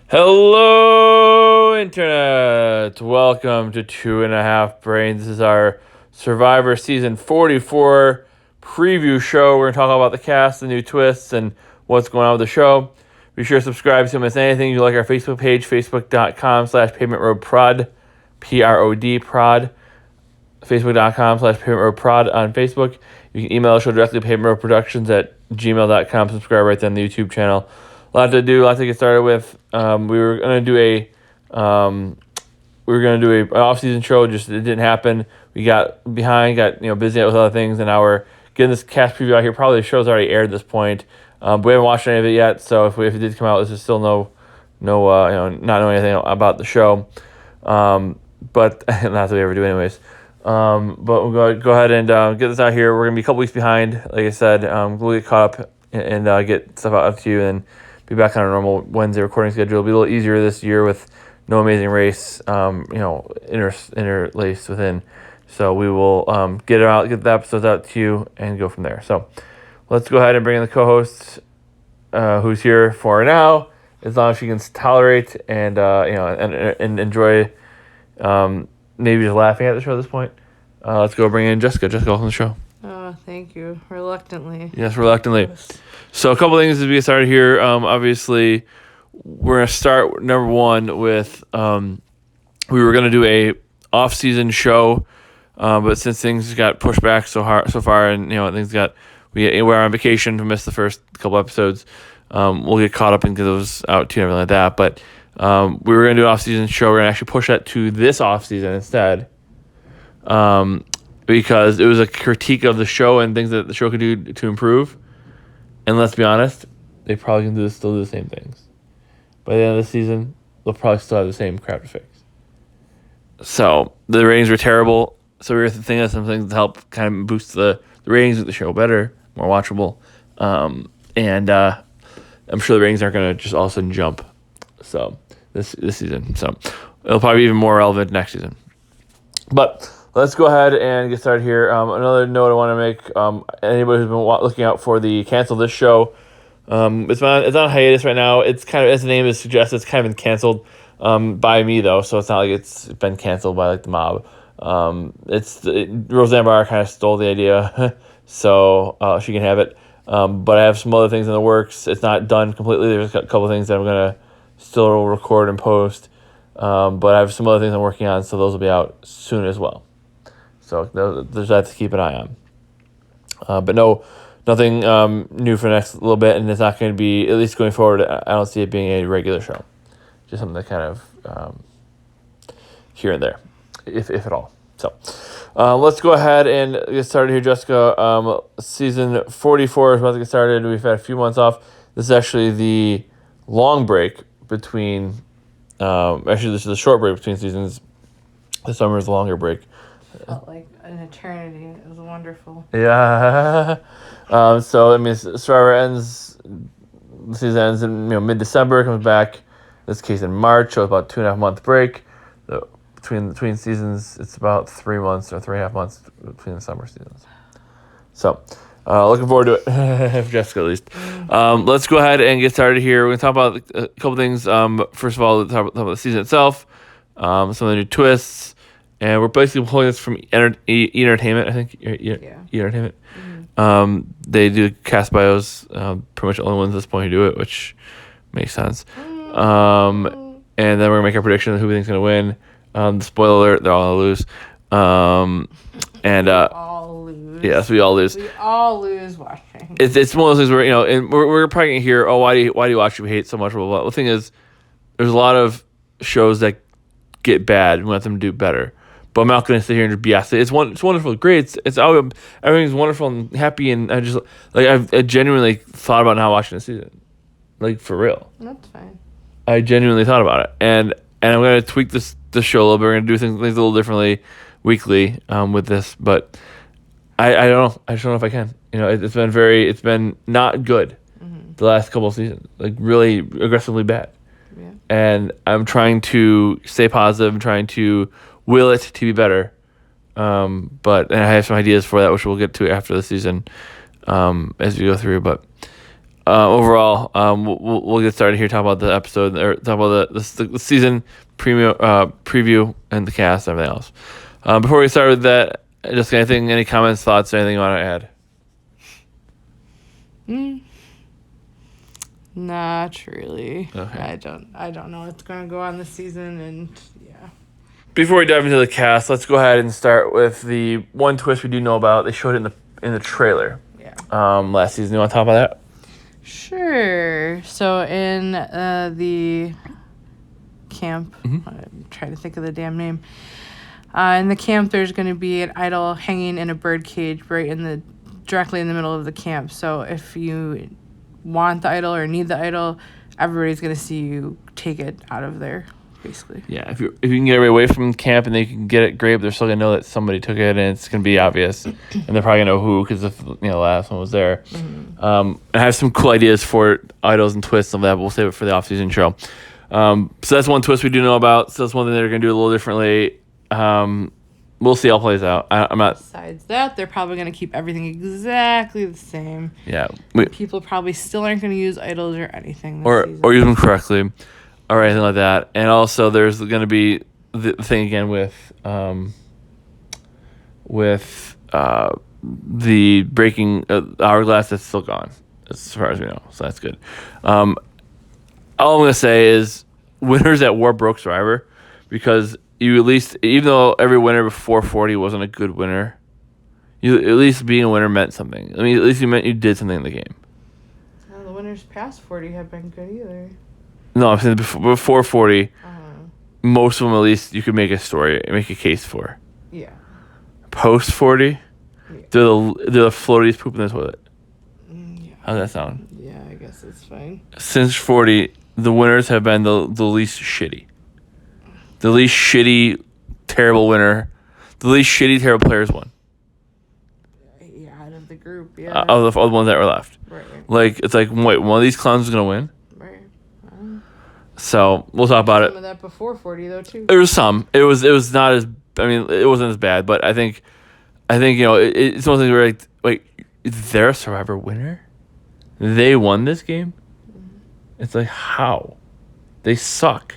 Hello, Internet! Welcome to Two and a Half Brains. This is our Survivor Season 44 preview show. We're going to talk about the cast, the new twists, and what's going on with the show. Be sure to subscribe so you don't miss anything. If you like our Facebook page, facebook.com/pavementroadprod, P-R-O-D, prod, facebook.com/pavementroadprod on Facebook. You can email the show directly, pavementroadproductions@gmail.com. Subscribe right there on the YouTube channel. A lot to do, a lot to get started with. We were gonna do an off-season show. Just it didn't happen. We got behind, busy with other things, and now we're getting this cast preview out here. Probably the show's already aired at this point, but we haven't watched any of it yet. So if it did come out, this is still not knowing anything about the show. But not that we ever do, anyways. But we'll go ahead and get this out here. We're gonna be a couple weeks behind, like I said. We'll get caught up and get stuff out to you, and be back on our normal Wednesday recording schedule. It'll be a little easier this year with no Amazing Race, interlaced within. So we will get the episodes out to you, and go from there. So let's go ahead and bring in the co-host, who's here for now, as long as she can tolerate and enjoy, maybe just laughing at the show at this point. Let's go bring in Jessica. Jessica, welcome to the show. Thank you. Reluctantly. Yes, reluctantly. So a couple things as we get started here. Obviously, we're going to start, number one, with we were going to do a off-season show, but since things got pushed back so far, and we're on vacation to miss the first couple episodes, we'll get caught up and get those out too and everything like that. But we were going to do an off-season show. We're going to actually push that to this off-season instead, because it was a critique of the show and things that the show could do to improve. And let's be honest, they probably can still do the same things. By the end of the season, they'll probably still have the same crap to fix. So the ratings were terrible. So we were thinking of some things to help kind of boost the ratings of the show better, more watchable. And I'm sure the ratings aren't going to just all of a sudden jump. So this season. So it'll probably be even more relevant next season. But let's go ahead and get started here. Another note I want to make, anybody who's been looking out for the Cancel This show, it's on hiatus right now. It's kind of, as the name suggests, it's kind of been canceled by me, though, so it's not like it's been canceled by the mob. Roseanne Barr kind of stole the idea, so she can have it. But I have some other things in the works. It's not done completely. There's a couple things that I'm going to still record and post, but I have some other things I'm working on, so those will be out soon as well. So there's that to keep an eye on. But nothing new for the next little bit, and it's not going to be, at least going forward, I don't see it being a regular show. Just something that kind of here and there, if at all. So let's go ahead and get started here, Jessica. Season 44 is about to get started. We've had a few months off. This is actually the long break between, this is the short break between seasons. The summer is the longer break. Felt like an eternity. It was wonderful. Yeah. Survivor ends. The season ends in mid-December. Comes back. In this case in March. So about 2.5 month break. Between seasons, it's about 3 months or 3.5 months between the summer seasons. So, looking forward to it, for Jessica at least. Let's go ahead and get started here. We're gonna talk about a couple things. First of all, talk about the season itself. Some of the new twists. And we're basically pulling this from Entertainment, I think. Entertainment. Mm-hmm. They do cast bios, pretty much the only ones at this point who do it, which makes sense. And then we're going to make our prediction of who we think is going to win. Spoiler alert, they're all going to lose. We all lose. Yes, we all lose. We all lose watching. It's one of those things where, and we're probably going to hear, why do you watch it? We hate so much, blah, blah, blah. The thing is, there's a lot of shows that get bad. We want them to do better. But I'm not going to sit here and just BS it. It's wonderful, great. Everything's wonderful and happy, and I just I genuinely thought about not watching the season, for real. That's fine. I genuinely thought about it, and I'm going to tweak the show a little bit. We're going to do things a little differently weekly with this, but I don't know. I just don't know if I can. It's been not good the last couple of seasons, really aggressively bad. Yeah. And I'm trying to stay positive. I'm trying to will it to be better. But I have some ideas for that, which we'll get to after the season, as we go through. But overall, we'll get started here. Talk about the episode, or talk about the season preview and the cast and everything else. Before we start with that, just anything, any comments, thoughts, anything you want to add? Not really. Okay. I don't know what's going to go on this season, and yeah. Before we dive into the cast, let's go ahead and start with the one twist we do know about. They showed it in the trailer. Yeah. Last season. You want to talk about that? Sure. So in the camp, I'm trying to think of the damn name. In the camp, there's going to be an idol hanging in a bird cage directly in the middle of the camp. So if you want the idol or need the idol, everybody's going to see you take it out of there, basically. Yeah, if you can get everybody away from camp and they can get it, great. But they're still gonna know that somebody took it, and it's gonna be obvious, and they're probably gonna know who, because if the last one was there. I have some cool ideas for idols and twists of that, but we'll save it for the off-season show. So that's one twist we do know about. So that's one thing they're gonna do a little differently. We'll see how it plays out. I'm not. Besides that, they're probably going to keep everything exactly the same. Yeah. People probably still aren't going to use idols or anything this or season. use them correctly, or anything like that. And also, there's going to be the thing again with the breaking hourglass that's still gone, as far as we know. So that's good. All I'm going to say is winners at War broke Survivor, because you at least, even though every winner before 40 wasn't a good winner, you at least being a winner meant something. I mean, at least you meant you did something in the game. No, the winners past 40 have been good either. No, I'm saying before 40, most of them at least you could make a story, make a case for. Yeah. Post 40, Yeah. they're the floaties poop in the toilet. Yeah. How does that sound? Yeah, I guess it's fine. Since 40, the winners have been the least shitty. The least shitty, terrible winner. The least shitty, terrible players won. Yeah, out of the group, yeah. Of the ones that were left. Right. Like, it's like, wait, one of these clowns is going to win? Right. So, we'll talk about it. Some of that before 40, though, too. There was some. It was not as, I mean, it wasn't as bad, but I think it's one of those things where, like, wait, is there a Survivor winner? They won this game? It's like, how? They suck.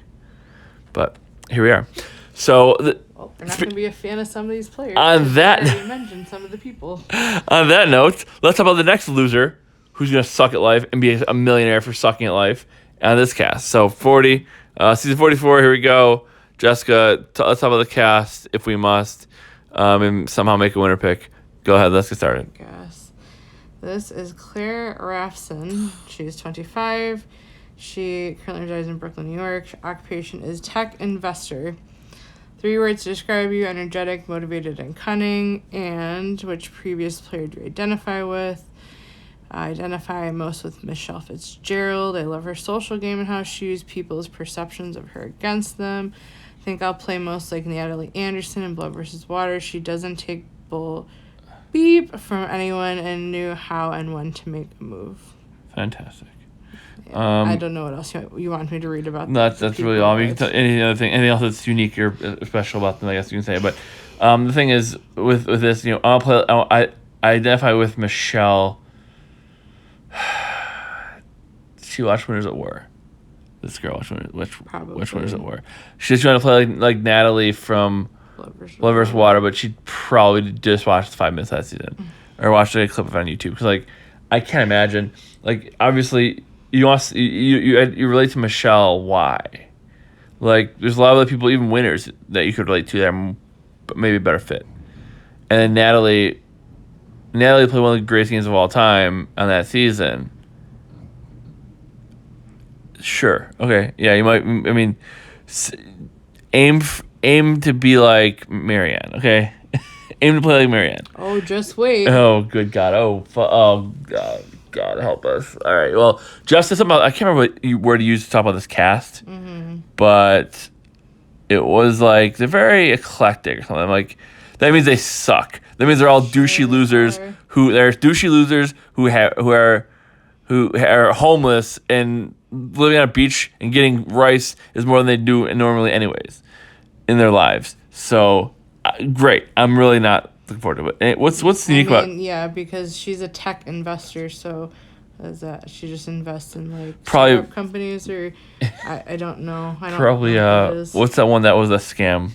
But here we are. So, Well, they're not going to be a fan of some of these players. On that- You mentioned some of the people. on that note, let's talk about the next loser who's going to suck at life and be a millionaire for sucking at life on this cast. So, 40, season 44, here we go. Jessica, let's talk about the cast, if we must, and somehow make a winner pick. Go ahead, let's get started. Guess. This is Claire Raffson. She's 25. She currently resides in Brooklyn, New York. Her occupation is tech investor. 3 words to describe you: energetic, motivated, and cunning. And which previous player do you identify with? I identify most with Michelle Fitzgerald. I love her social game and how she uses people's perceptions of her against them. I think I'll play most like Natalie Anderson in Blood vs. Water. She doesn't take bull beep from anyone and knew how and when to make a move. Fantastic. I don't know what else you want me to read about. No, that's really all. You can tell anything else that's unique or special about them, I guess you can say. But the thing is, with this, I identify with Michelle. She watched Winners at War. This girl watched Winners at War. She's trying to play like Natalie from Blood vs. Water, but she probably just watched 5 minutes that season, or watched a clip of it on YouTube. Because like, I can't imagine. Like, obviously, you relate to Michelle. Why? Like, there's a lot of other people, even winners, that you could relate to that are maybe a better fit. And then Natalie played one of the greatest games of all time on that season. Sure. Okay. Yeah, you might. I mean, aim to be like Marianne. Okay. Aim to play like Marianne. Oh, just wait. Oh, good God. Oh, God. God help us. All right. Well, Jeff said something about, I can't remember what word to use to talk about this cast, but it was like they're very eclectic or something. Like, that means they suck. That means they're all douchey losers who are homeless and living on a beach and getting rice is more than they do normally anyways in their lives. So great. I'm really not looking forward to it. And what's unique about? Yeah, because she's a tech investor, so Is that she just invests in like Probably- startup companies or I don't know. I don't Probably, know what that is. what's that one that was a scam?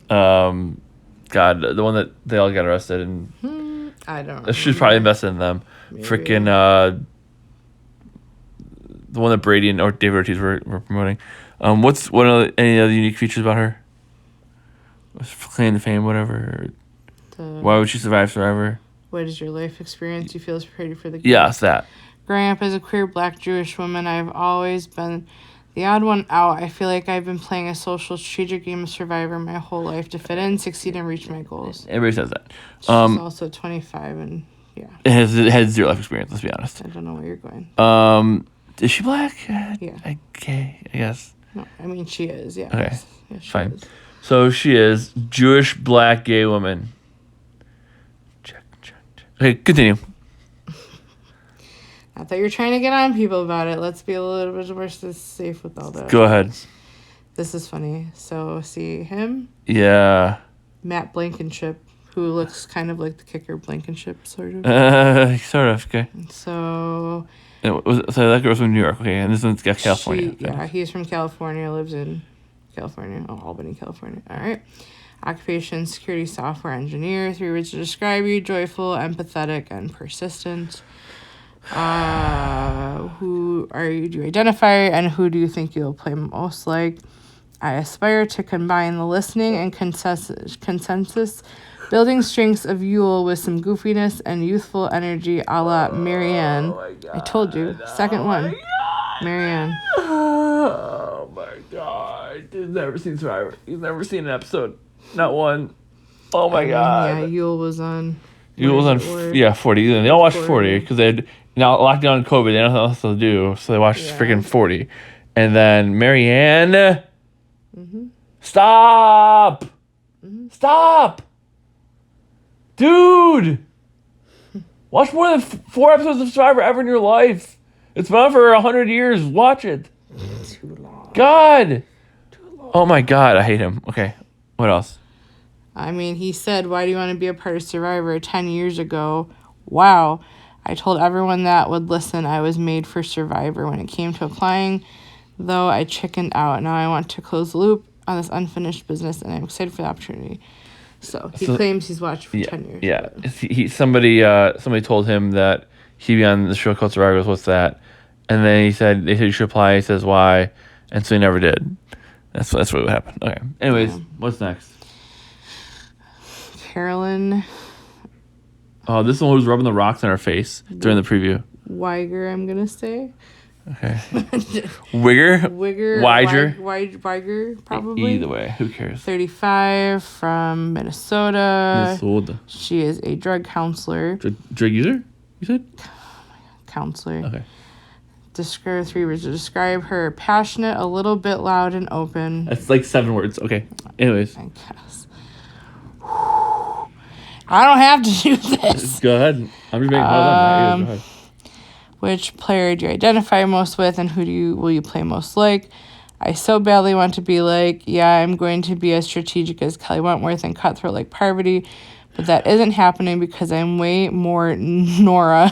God, the one that they all got arrested and I don't know. she's probably invested in them. Maybe. Freaking, the one that Brady and or David Ortiz were promoting. What's any other unique features about her? Claim to fame, whatever. Why would she survive Survivor? What is your life experience you feel is prepared you for the game? Yes, that. Growing up as a queer Black Jewish woman, I've always been the odd one out. I feel like I've been playing a social strategic game of Survivor my whole life to fit in, succeed, and reach my goals. Everybody says that. She's also 25 and yeah. It has zero life experience. Let's be honest. I don't know where you're going. Is she black? Yeah. Okay, I guess. No, I mean she is. Yeah. Okay, Yeah, she fine. is. So she is Jewish black gay woman. Check. Okay, continue. Not that you're trying to get on people about it. Let's be a little bit more safe with all that. Go ahead. This is funny. So see him, Yeah. Matt Blankenship, who looks kind of like the kicker Blankenship, sort of. Sort of. Okay. So So that girl's from New York. Okay, and this one's got California. Yeah, he's from California, lives in California, Albany, California. All right. Occupation, security software engineer. 3 words to describe you: joyful, empathetic, and persistent. Who are you? Do you identify, and who do you think you'll play most like? I aspire to combine the listening and consensus building strengths of Yule with some goofiness and youthful energy a la Marianne. I told you. Second one. Marianne. Oh my god. He's never seen Survivor. He's never seen an episode. Not one. Oh my god. Yeah, Yule was on. Yule was on, 40. They all watched 40 because they had now lockdown and COVID. They don't know what else to do, so they watched freaking 40. And then Marianne. Stop! Stop! Dude! Watch more than 4 episodes of Survivor ever in your life. It's been on for 100 years. Watch it. Too long. God! Too long. Oh my god, I hate him. Okay, what else? I mean, he said, "Why do you want to be a part of Survivor?" 10 years ago. Wow. I told everyone that would listen. I was made for Survivor. When it came to applying, though, I chickened out. Now I want to close the loop on this unfinished business, and I'm excited for the opportunity. So he claims he's watched for 10 years. Yeah, somebody told him that he'd be on the show called Survivor. Goes, what's that? And then they said you should apply. He says why, and so he never did. That's what happened. Okay. Anyways, what's next? Carolyn Oh, this is the one who's rubbing the rocks on her face during the preview. Weiger, I'm gonna say. Okay. Wigger? Wigger. Weiger? Weiger, probably. Either way, who cares? 35 from Minnesota. Minnesota. She is a drug counselor. Drug user? You said? Counselor. Okay. Describe 3 words to describe her: passionate, a little bit loud and open. That's like 7 words. Okay. Anyways. I guess. I don't have to do this. Go ahead. I'm just making go ahead. Which player do you identify most with, and who will you play most like? I so badly want to be like, yeah, I'm going to be as strategic as Kelly Wentworth and cutthroat like Parvati, but that isn't happening because I'm way more Nora.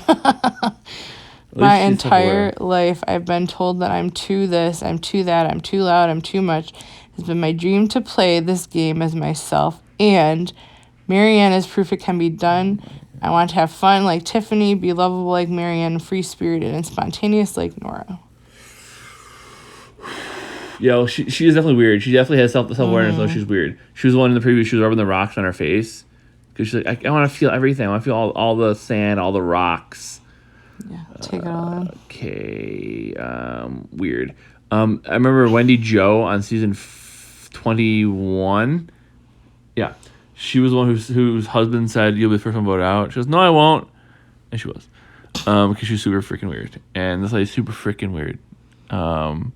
My entire life, I've been told that I'm too this, I'm too that, I'm too loud, I'm too much. It's been my dream to play this game as myself, and Marianne is proof it can be done. I want to have fun like Tiffany, be lovable like Marianne, free-spirited and spontaneous like Nora. Yo, she is definitely weird. She definitely has self-awareness, though she's weird. She was the one in the preview, she was rubbing the rocks on her face. Because she's like, I want to feel everything. I want to feel all the sand, all the rocks. Yeah, take it all in. Okay, weird. I remember Wendy Jo on season 21. Yeah, she was the one whose husband said, "You'll be the first one voted out." She goes, "No, I won't," and she was, because she's super freaking weird, and this lady's super freaking weird, and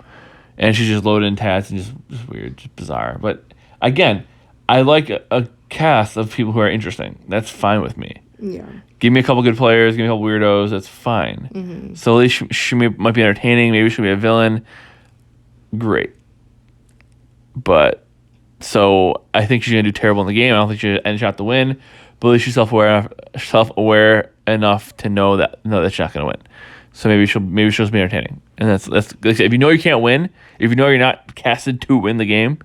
she's just loaded in tats and just weird, just bizarre. But again, I like a cast of people who are interesting. That's fine with me. Yeah. Give me a couple good players. Give me a couple weirdos. That's fine. Mm-hmm. So at least she might be entertaining. Maybe she'll be a villain. Great. But so I think she's gonna do terrible in the game. I don't think she's any shot to win. But at least she's self-aware enough to know that she's not gonna win. So maybe she'll just be entertaining. And that's like I said, if you know you can't win, if you know you're not casted to win the game,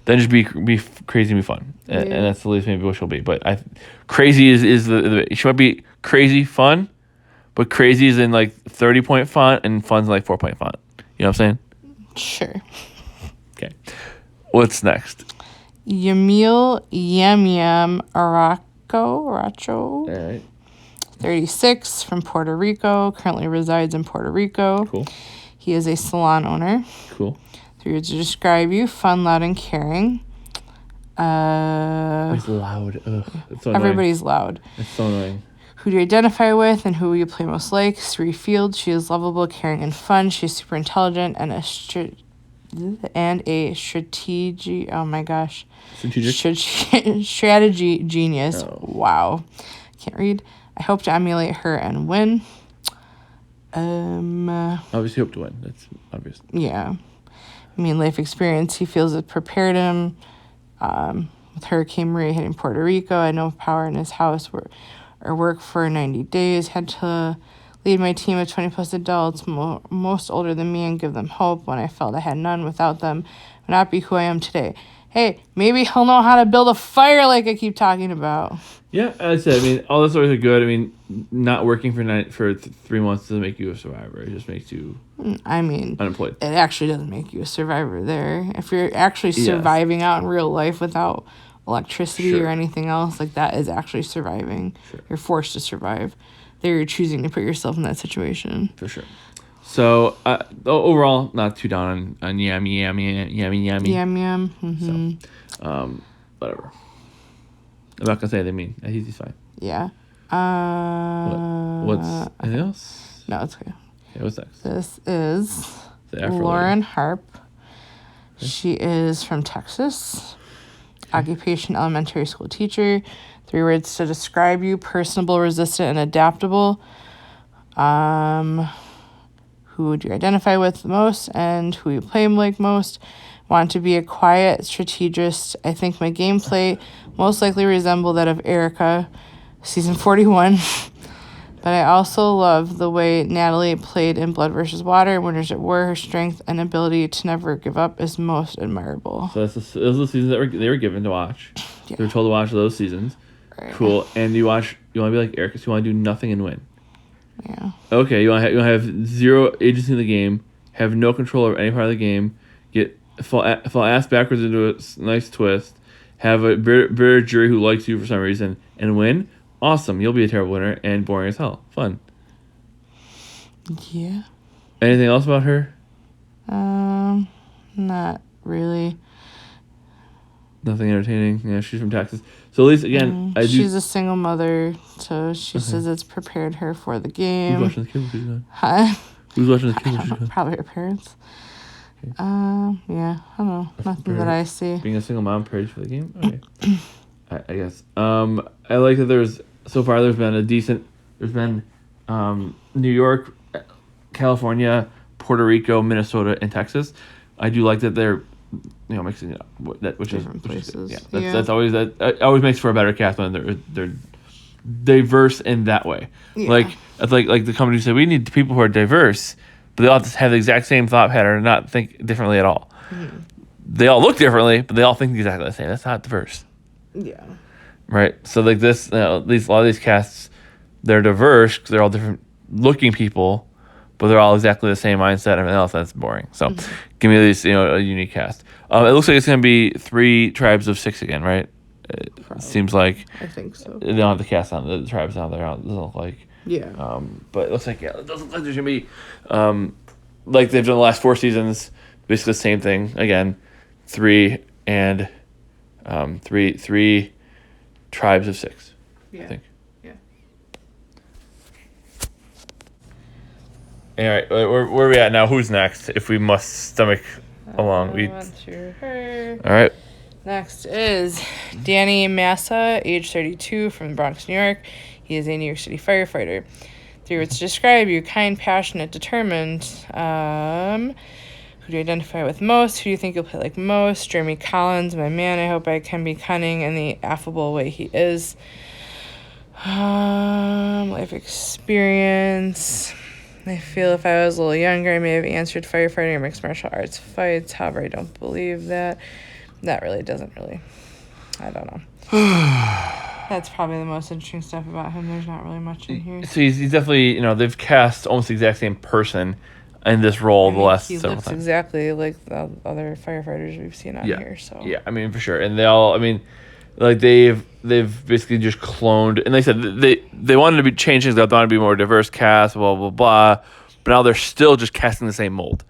then just be crazy and be fun. And that's the least maybe what she'll be. But crazy is the she might be crazy fun, but crazy is in like 30-point font and fun's in like 4-point font. You know what I'm saying? Sure. Okay. What's next? Yamil Yam Aracho, All right. 36, from Puerto Rico, currently resides in Puerto Rico. Cool. He is a salon owner. Cool. 3 words to describe you: fun, loud, and caring. It's loud. Ugh, it's so annoying. Everybody's loud. It's so annoying. Who do you identify with and who will you play most like? Sri Field. She is lovable, caring, and fun. She's super intelligent and a strategy. Oh my gosh. Strategy genius. Oh. Wow. Can't read. I hope to emulate her and win. Obviously hope to win. That's obvious. Yeah. I mean, life experience, he feels it prepared him. With Hurricane Maria hitting Puerto Rico, I know power in his house or work for 90 days. Had to lead my team of 20-plus adults, most older than me, and give them hope when I felt I had none. Without them, would not be who I am today. Hey, maybe he'll know how to build a fire like I keep talking about. Yeah, as I said, I mean, all the stories are good. I mean, not working for 3 months doesn't make you a survivor. It just makes you unemployed. It actually doesn't make you a survivor there. If you're actually surviving out in real life without electricity or anything else, like that is actually surviving. Sure. You're forced to survive. There you're choosing to put yourself in that situation. For sure. So, overall, not too down on yummy. Yum yum. Mm-hmm. So, whatever. I'm not gonna say anything mean. He's fine. Yeah. What's anything else? No, it's okay. Okay, what's next? This is The Afro Lauren lady. Harp. Okay. She is from Texas. Okay. Occupation: elementary school teacher. 3 words to describe you: personable, resistant, and adaptable. Who would you identify with the most and who you play like most? Want to be a quiet strategist. I think my gameplay most likely resemble that of Erica, season 41. But I also love the way Natalie played in Blood vs. Water, Winners at War. Her strength and ability to never give up is most admirable. So those are the seasons that they were given to watch. Yeah. They were told to watch those seasons. Right. Cool. And you want to be like Erica, so you want to do nothing and win. Yeah. Okay, you want to have zero agency in the game, have no control over any part of the game, fall ass backwards into a nice twist, have a bitter jury who likes you for some reason, and win. Awesome. You'll be a terrible winner and boring as hell. Fun. Yeah. Anything else about her? Not really. Nothing entertaining. Yeah, she's from Texas. So at least, again, she's a single mother, so she says it's prepared her for the game. Who's watching the kids? Huh? Who's watching the kids? Probably her parents. Okay. Yeah, I don't know. Nothing that I see. Being a single mom prepared for the game? Okay. I guess. I like that there's been New York, California, Puerto Rico, Minnesota, and Texas. I do like that they're mixing it up. Which is places. Yeah, that's always that always makes for a better cast when they're diverse in that way. Yeah. Like the company said, we need people who are diverse, but they all have the exact same thought pattern and not think differently at all. Mm-hmm. They all look differently, but they all think exactly the same. That's not diverse. Yeah. Right. So like this, a lot of these casts, they're diverse because they're all different looking people, but they're all exactly the same mindset and everything else. That's boring. So, give me these, a unique cast. It looks like it's going to be 3 tribes of 6 again, right? It seems like. I think so. They don't have the cast on the tribes out there. It doesn't look like. Yeah. But it looks like it doesn't look like there's going to be, like they've done the last 4 seasons, basically the same thing again, 3 and 3 tribes of 6. Yeah. I think. All right, where are we at now? Who's next? If we must stomach along, we. On to her. All right. Next is Danny Massa, age 32, from the Bronx, New York. He is a New York City firefighter. 3 words to describe you: kind, passionate, determined. Who do you identify with most? Who do you think you'll play like most? Jeremy Collins, my man. I hope I can be cunning in the affable way he is. Life experience. I feel if I was a little younger, I may have answered firefighting or mixed martial arts fights. However, I don't believe that. That really doesn't really. I don't know. That's probably the most interesting stuff about him. There's not really much in here. So he's definitely, you know, they've cast almost the exact same person in this role the last he several looks times. exactly like the other firefighters we've seen on here. So Yeah, I mean, for sure. And they all, I mean, like they've basically just cloned, and they said they wanted to be change things up, they wanted to be more diverse cast, blah blah blah. But now they're still just casting the same mold.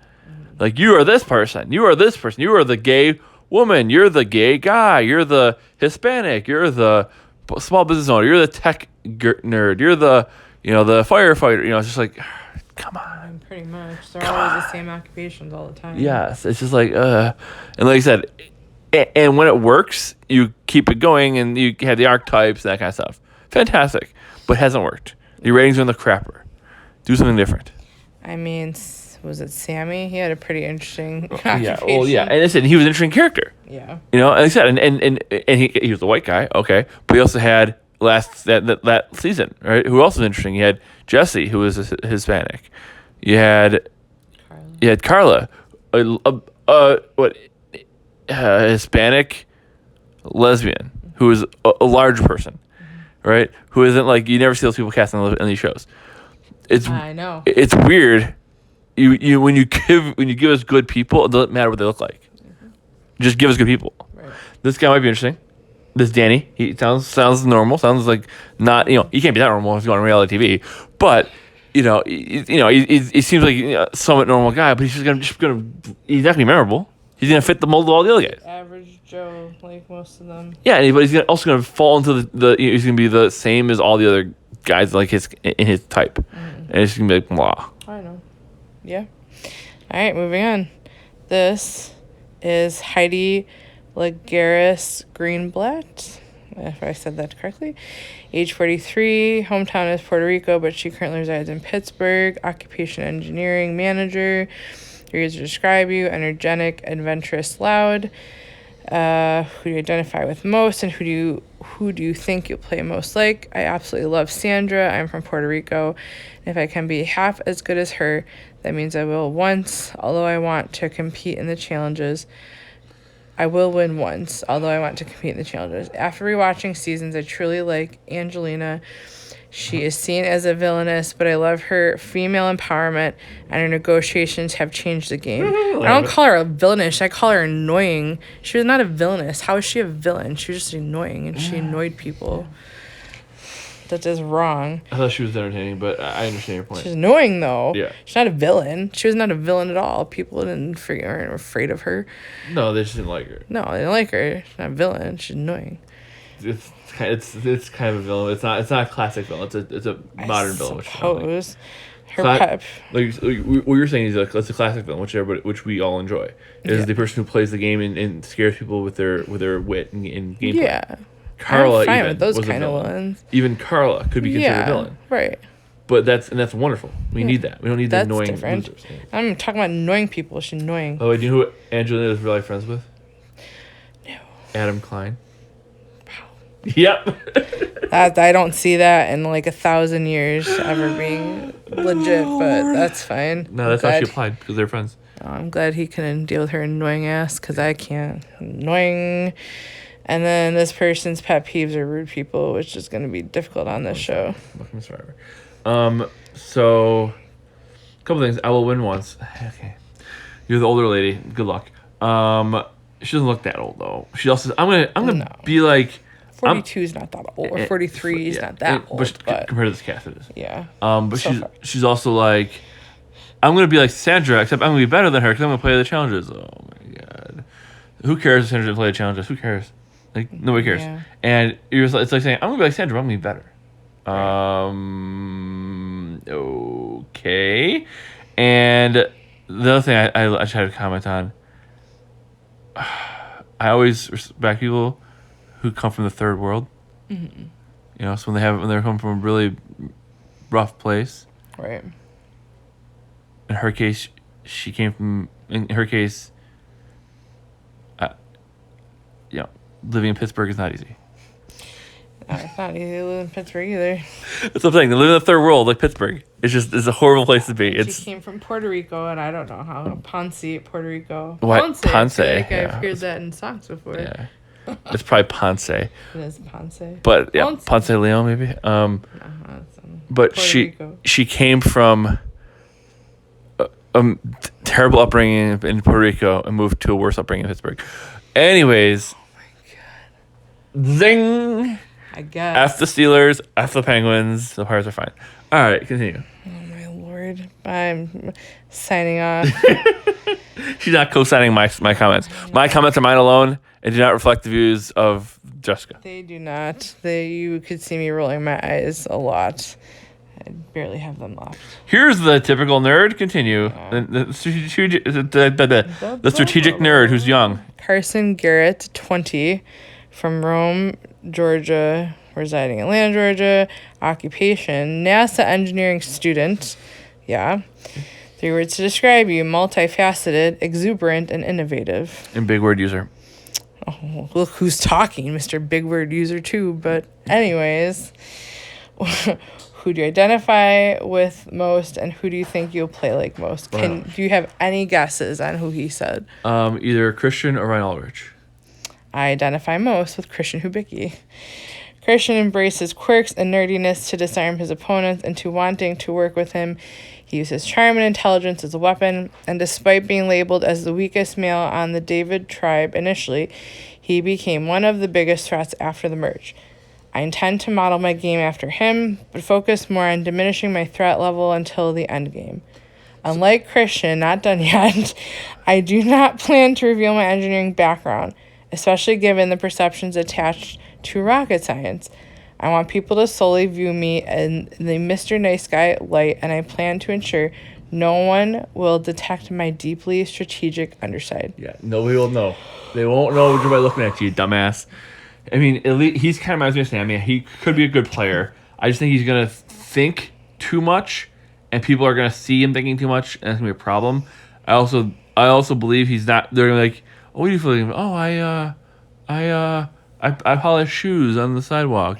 Like, you are this person, you are this person, you are the gay woman, you're the gay guy, you're the Hispanic, you're the small business owner, you're the tech nerd, you're the, you know, the firefighter. You know, it's just like, come on. pretty much. They're always the same occupations all the time. Yes, it's just like, and like I said, and when it works, you keep it going, and you have the archetypes and that kind of stuff. Fantastic, but it hasn't worked. Your ratings are in the crapper. Do something different. I mean, was it Sammy? He had a pretty interesting Yeah, well, yeah, and listen, he was an interesting character. Yeah. You know, like I said, and he was a white guy, okay, but he also had that season, right? Who else was interesting? You had Jesse, who was Hispanic. You had Carla, Hispanic lesbian who is a large person, right? Who isn't like, you never see those people cast in these shows. I know. It's weird. You when you give us good people, it doesn't matter what they look like. Just give us good people. Right. This guy might be interesting. This Danny, he sounds normal. Sounds like not, you know, he can't be that normal if you're on reality TV, but he seems like, you know, somewhat normal guy. But he's gonna he's not gonna be memorable. He's gonna fit the mold of all the other guys. Average Joe, like most of them. Yeah, but he's also gonna fall into the he's gonna be the same as all the other guys, like in his type, and it's gonna be like blah. I know. Yeah. All right, moving on. This is Heidi Lagares Greenblatt, if I said that correctly. Age 43, hometown is Puerto Rico, but she currently resides in Pittsburgh. Occupation engineering manager. Here to describe you: energetic, adventurous, loud. Who do you identify with most, and who do you think you'll play most like? I absolutely love Sandra. I'm from Puerto Rico. If I can be half as good as her, that means I will once, although I want to compete in the challenges. I will win once, although I want to compete in the challenges. After rewatching seasons, I truly like Angelina. She is seen as a villainess, but I love her female empowerment, and her negotiations have changed the game. I don't call her a villainess. I call her annoying. She was not a villainess. How is she a villain? She was just annoying, and she annoyed people. That is wrong. I thought she was entertaining, but I understand your point. She's annoying, though. Yeah. She's not a villain. She was not a villain at all. People aren't afraid of her. No, they just didn't like her. No, they didn't like her. She's not a villain. She's annoying. It's kind of a villain. It's not a classic villain. It's a modern villain. Suppose. Her like what you're saying is it's a classic villain, which we all enjoy. Is the person who plays the game and scares people with their wit and gameplay. Yeah. Carla, I'm fine even with those was a kind of villain. villains. Even Carla could be considered a villain. Right. But that's wonderful. We need that. We don't need the That's annoying different. losers. I'm talking about annoying people. She's annoying. By the way, do you know who Angelina is really friends with? No. Adam Klein. Yep. I don't see that in like 1,000 years ever being legit, but that's fine. No, that's how she applied because they're friends. Oh, I'm glad he can deal with her annoying ass because I can't. Annoying. And then this person's pet peeves are rude people, which is going to be difficult on this show. Welcome to Survivor. So, a couple things. I will win once. Okay. You're the older lady. Good luck. She doesn't look that old though. She also. I'm gonna be like. 42 is not that old, or 43 is not that old. But compared to this cast, it is. Yeah. But she's also like. I'm gonna be like Sandra, except I'm gonna be better than her because I'm gonna play the challenges. Oh my god. Who cares if Sandra didn't play the challenges? Who cares? Like, nobody cares. Yeah. And it's like saying, I'm going to be like Sandra, I'm going to be better. Right. Okay. And the other thing I just had to comment on, I always respect people who come from the third world. Mm-hmm. You know, so when they're coming from a really rough place. Right. In her case, you know, living in Pittsburgh is not easy. It's not easy to live in Pittsburgh either. That's what I'm saying. They live in the third world, like Pittsburgh. It's a horrible place to be. She It's came from Puerto Rico, and I don't know how. Ponce, Puerto Rico. What? I feel Ponce, like yeah. I've heard that in songs before. yeah. It's probably Ponce, It is Ponce. but yeah, Ponce. Ponce de Leon maybe. It's in But Puerto she Rico. she came from a terrible upbringing in Puerto Rico and moved to a worse upbringing in Pittsburgh. Anyways, zing. I guess. F the Steelers, F the Penguins. The Pirates are fine. All right, continue. Oh my lord! I'm signing off. She's not co-signing my comments. My comments are mine alone and do not reflect the views of Jessica. They do not. You could see me rolling my eyes a lot. I barely have them left. Here's the typical nerd. Continue. The strategic nerd who's young. Carson Garrett, 20, from Rome, Georgia, residing in Atlanta, Georgia. Occupation, NASA engineering student. Yeah. 3 words to describe you: multifaceted, exuberant, and innovative. And big word user. Oh, look who's talking, Mr. Big Word User too. But anyways, who do you identify with most, and who do you think you'll play like most? Do you have any guesses on who he said? Either Christian or Ryan Ulrich. I identify most with Christian Hubicki. Christian embraces quirks and nerdiness to disarm his opponents into wanting to work with him. He uses charm and intelligence as a weapon, and despite being labeled as the weakest male on the David tribe initially, he became one of the biggest threats after the merge. I intend to model my game after him, but focus more on diminishing my threat level until the end game. Unlike Christian, not done yet, I do not plan to reveal my engineering background, especially given the perceptions attached to rocket science. I want people to solely view me in the Mr. Nice Guy light, and I plan to ensure no one will detect my deeply strategic underside. Yeah, nobody will know. They won't know just by looking at you, dumbass. I mean, at least he's kind of reminds me of Sammy. He could be a good player. I just think he's gonna think too much, and people are gonna see him thinking too much, and that's gonna be a problem. I also believe he's not. They're like, oh, what do you feel like? Oh, I polish shoes on the sidewalk.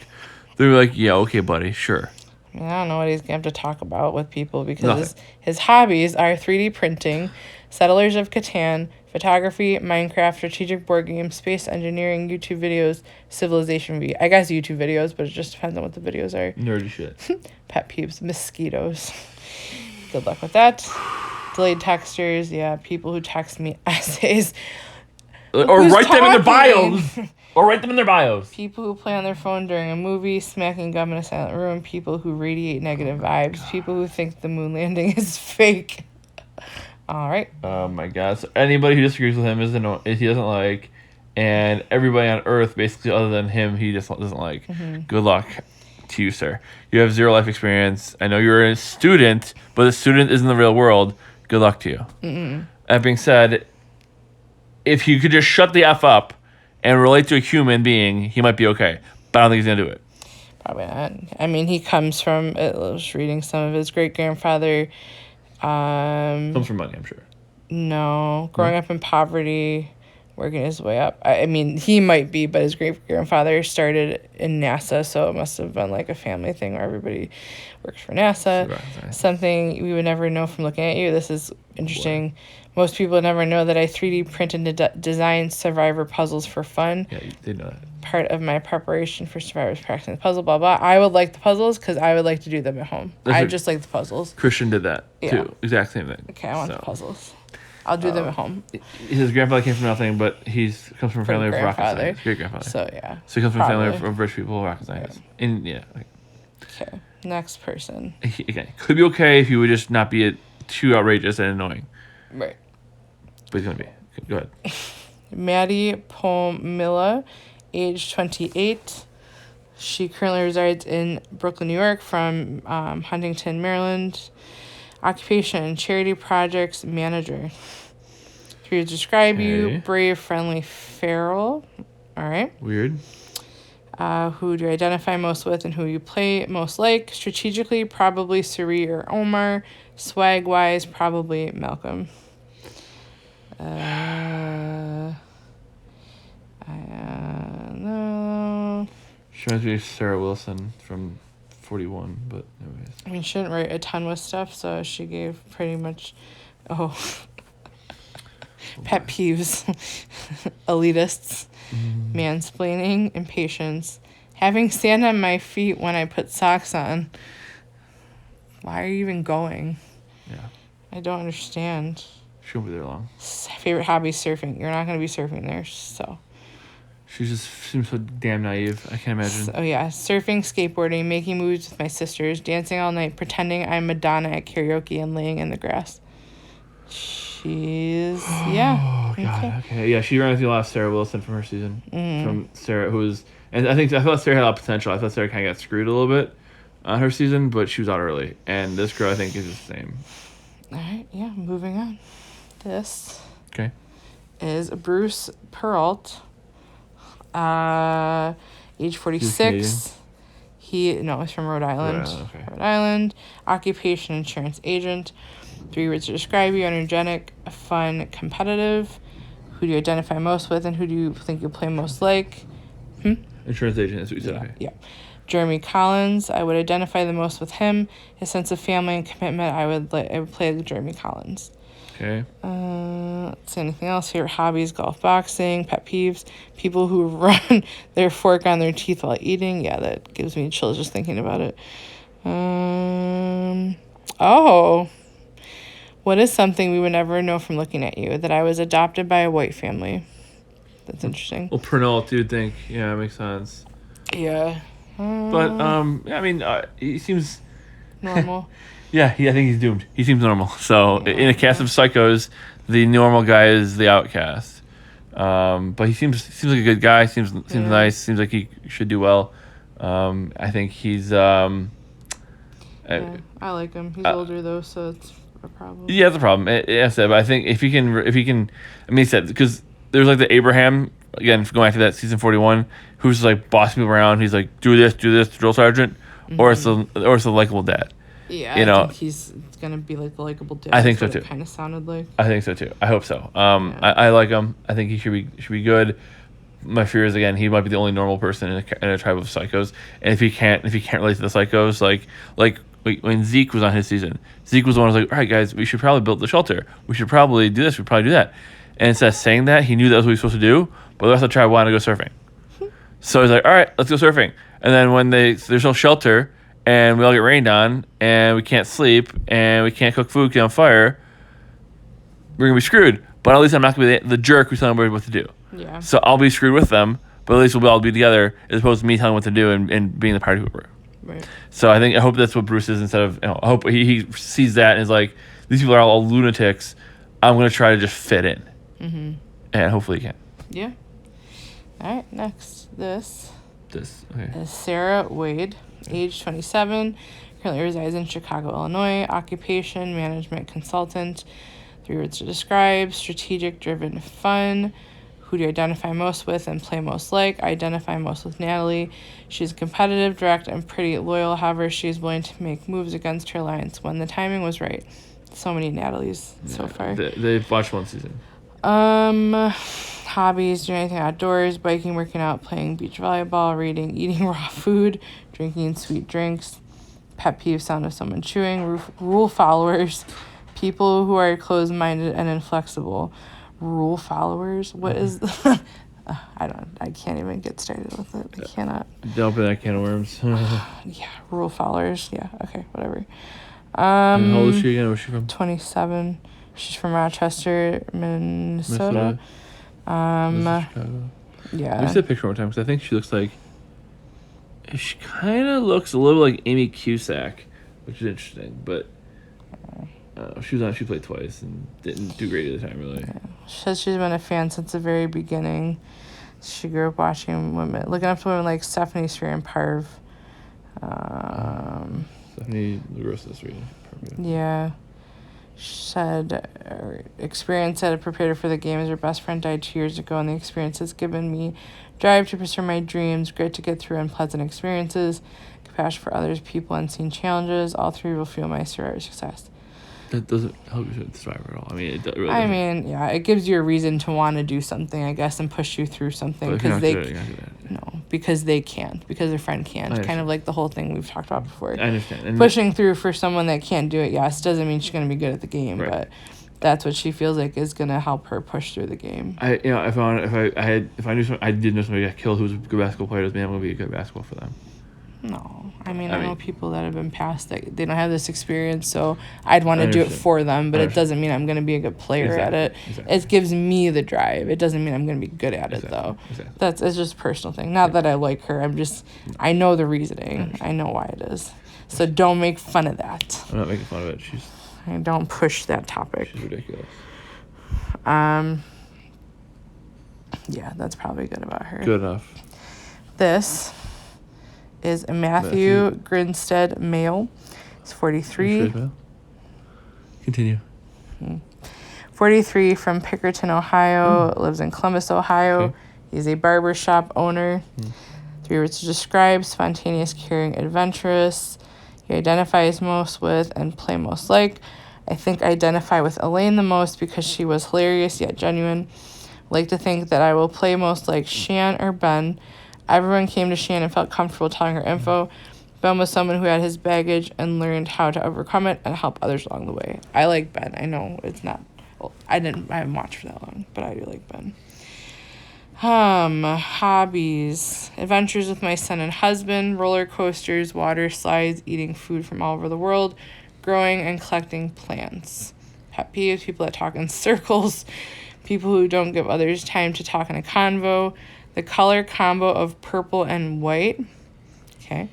They're like, yeah, okay, buddy, sure. I don't know what he's going to have to talk about with people because Nothing. his hobbies are 3D printing, Settlers of Catan, photography, Minecraft, strategic board games, space engineering, YouTube videos, Civilization V. I guess YouTube videos, but it just depends on what the videos are. Nerdy shit. Pet peeves, mosquitoes. Good luck with that. Delayed texters, yeah, people who text me essays. Or Who's write them in their talking? bios. Or write them in their bios. People who play on their phone during a movie, smacking gum in a silent room, people who radiate negative vibes, people who think the moon landing is fake. All right. Oh my god. So anybody who disagrees with him he doesn't like, and everybody on Earth, basically other than him, he just doesn't like. Good luck to you, sir. You have 0 life experience. I know you're a student, but a student is in the real world. Good luck to you. That being said, if you could just shut the F up and relate to a human being, he might be okay. But I don't think he's going to do it. Probably not. I mean, he comes from, I was reading some of his great-grandfather. Comes from money, I'm sure. No, growing up in poverty, working his way up. I mean, he might be, but his great-grandfather started in NASA, so it must have been like a family thing where everybody works for NASA. Right. Something we would never know from looking at you. This is interesting. What? Most people never know that I 3D print and design Survivor puzzles for fun. Yeah, they know that. Part of my preparation for Survivor's practicing the puzzle, blah, blah. I would like the puzzles because I would like to do them at home. I just like the puzzles. Christian did that, too. Exact same thing. Okay, I want the puzzles. I'll do them at home. His grandfather came from nothing, but comes from a family of rocket science. Great grandfather. So, yeah. So he comes from a family of rich people, rocket science. Yeah. And, yeah. Okay, next person. Again, could be okay if you would just not be too outrageous and annoying. Right. But he's going to be. Go ahead. Maddie Pomilla, age 28. She currently resides in Brooklyn, New York, from Huntington, Maryland. Occupation, charity projects manager. To describe you, brave, friendly, feral. All right. Weird. Who do you identify most with and who you play most like? Strategically, probably Suri or Omar. Swag-wise, probably Malcolm. No. She reminds me of Sarah Wilson from 41, but anyways. I mean, she didn't write a ton with stuff, so she gave pretty much, pet peeves, elitists, mansplaining, impatience, having sand on my feet when I put socks on. Why are you even going? Yeah. I don't understand. She won't be there long. Favorite hobby, surfing. You're not going to be surfing there, so. She just seems so damn naive. I can't imagine. Oh, yeah. Surfing, skateboarding, making movies with my sisters, dancing all night, pretending I'm Madonna at karaoke, and laying in the grass. She's, yeah. Oh, God. Okay. Yeah, she reminds me a lot of Sarah Wilson from her season. From Sarah, who was... And I thought Sarah had a lot of potential. I thought Sarah kind of got screwed a little bit on her season, but she was out early. And this girl, I think, is the same. All right, yeah, moving on. This Okay. is Bruce Peralt, age 46. He's from Rhode Island. Okay. Rhode Island. Occupation, insurance agent. 3 words to describe you: energetic, fun, competitive. Who do you identify most with, and who do you think you'll play most like? Insurance agent, that's what you said. Okay. Yeah. Jeremy Collins, I would identify the most with him. His sense of family and commitment, I would play like Jeremy Collins. Okay. Let's see, anything else? Favorite hobbies: golf, boxing. Pet peeves: people who run their fork on their teeth while eating. Yeah, that gives me chills just thinking about it. What is something we would never know from looking at you? That I was adopted by a white family. That's interesting. Well, Pernod, you'd think. Yeah, it makes sense. Yeah. But, I mean, he seems... Normal. Yeah, I think he's doomed. He seems normal. So, in a cast of psychos, the normal guy is the outcast. But he seems like a good guy. Seems nice. Seems like he should do well. I think he's... I like him. He's older, though, so it's a problem. Yeah, that's a problem. But I think if he can... I mean, he said... Because there's like the Abraham... Again, going back to that season 41, who's like bossing people around. He's like, do this, drill sergeant, or it's the likable dad. Yeah, I think he's gonna be like the likable dad. I think so too. Kind of sounded like. I think so too. I hope so. I like him. I think he should be good. My fear is, again, he might be the only normal person in a tribe of psychos, and if he can't relate to the psychos, like when Zeke was on his season, Zeke was the one who was like, all right, guys, we should probably build the shelter. We should probably do this. We should probably do that. And instead of saying that, he knew that was what he was supposed to do, but the rest of the tribe wanted to go surfing. So he's like, all right, let's go surfing. And then when there's no shelter, and we all get rained on, and we can't sleep, and we can't cook food, get on fire, we're going to be screwed. But at least I'm not going to be the jerk who's telling everybody what to do. Yeah. So I'll be screwed with them, but at least we'll all be together, as opposed to me telling what to do and being the party hooper. Right. So I hope that's what Bruce is, instead of, I hope he sees that and is like, these people are all lunatics. I'm going to try to just fit in. Mm-hmm. And hopefully he can. Yeah. All right, next. This Okay. is Sarah Wade, age 27, currently resides in Chicago, Illinois. Occupation, management consultant. 3 words to describe: strategic, driven, fun. Who do you identify most with and play most like? I identify most with Natalie. She's competitive, direct, and pretty loyal. However, she's willing to make moves against her alliance when the timing was right. So many Natalies so far. They've watched one season. Hobbies: do anything outdoors, biking, working out, playing beach volleyball, reading, eating raw food, drinking sweet drinks. Pet peeve: sound of someone chewing. Rule followers: people who are closed-minded and inflexible. Rule followers? What is the... I can't even get started with it. I cannot. Don't open that can of worms. Yeah, rule followers. Yeah, okay, whatever. And how old is she again? Where's she from? 27. She's from Rochester, Minnesota. Chicago. Yeah. Let me see a picture one more time, because I think she looks like... She kind of looks a little like Amy Cusack, which is interesting, but... she played twice and didn't do great at the time, really. Yeah. She says she's been a fan since the very beginning. She grew up looking up to women like Stephanie Sphere and Parv. Stephanie LaRosa's really. Yeah. She said her experience that had prepared her for the game as her best friend died 2 years ago, and the experience has given me drive to pursue my dreams, grit to get through unpleasant experiences, compassion for others, people, and unseen challenges. All 3 will fuel my success. That doesn't help you survive at all. I mean, it really I mean, yeah, it gives you a reason to want to do something, I guess, and push you through something, because because they can't, because their friend can't. Kind understand. of like the whole thing we've talked about before. I understand. And Pushing through for someone that can't do it, yes, doesn't mean she's going to be good at the game, Right. but that's what she feels like is going to help her push through the game. I if I knew I did know somebody got killed who was a good basketball player, doesn't mean I'm gonna be a good basketball for them. No, I mean, I I know mean- people that have been past that they don't have this experience, so I'd want to do it understand. for them, but I it doesn't mean I'm going to be a good player at it. Exactly. It gives me the drive. It doesn't mean I'm going to be good at it though. Exactly. It's just a personal thing. Not that I like her. I know the reasoning. I know why it is. So don't make fun of that. I'm not making fun of it. She's And don't push that topic. ridiculous. Yeah, that's probably good about her. Good enough. This is a Matthew Grinstead male. He's 43. Continue. 43 from Pickerton, Ohio. Lives in Columbus, Ohio. Okay. He's a barbershop owner. 3 words to describe: spontaneous, caring, adventurous. He identifies most with and play most like. I think I identify with Elaine the most because she was hilarious yet genuine. Like to think that I will play most like Shan or Ben. Everyone came to Shan and felt comfortable telling her info. Ben was someone who had his baggage and learned how to overcome it and help others along the way. I like Ben. I know it's not. Well, I haven't watched for that long, but I do like Ben. Hobbies: adventures with my son and husband, roller coasters, water slides, eating food from all over the world, growing and collecting plants. Pet peeves: people that talk in circles, people who don't give others time to talk in a convo, the color combo of purple and white. Okay.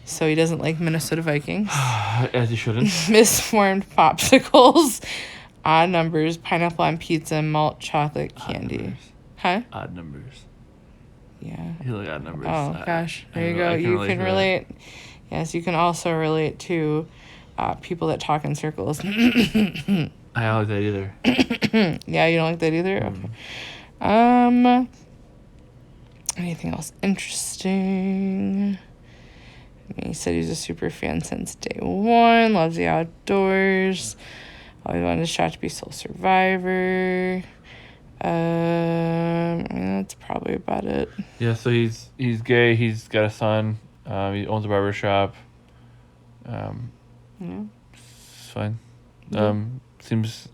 So he doesn't like Minnesota Vikings. As you shouldn't. Misformed popsicles, odd numbers, pineapple on pizza, malt chocolate candy. Numbers. Huh? Odd numbers. Yeah. You like odd numbers. Oh gosh, there you I go. can You relate can to that. relate. Yes, you can also relate to people that talk in circles. I don't like that either. Yeah, you don't like that either? Okay. Anything else interesting? I mean, he said he's a super fan since day one, loves the outdoors, always wanted a shot to be Soul Survivor. I mean, that's probably about it. Yeah, so he's gay. He's got a son. He owns a barber shop. Yeah. It's fine. Yeah. Seems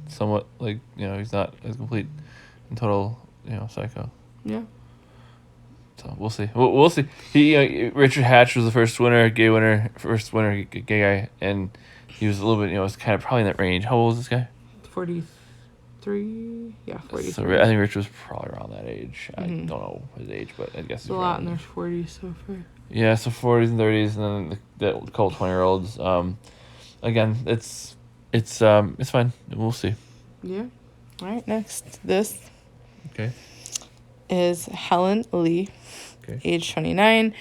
somewhat like he's not a complete and total psycho. Yeah. So we'll see. We'll see. He Richard Hatch was the first winner, first winner, gay guy, and he was a little bit was kind of probably in that range. How old is this guy? 43. Yeah, 43. So I think Rich was probably around that age. I Mhm. don't know his age, but I guess It's a lot in their 40s so far. Yeah, so 40s and 30s, and then the couple 20-year-olds. Again, it's fine. We'll see. Yeah. All right, next. This Okay. is Helen Lee, Okay. age 29,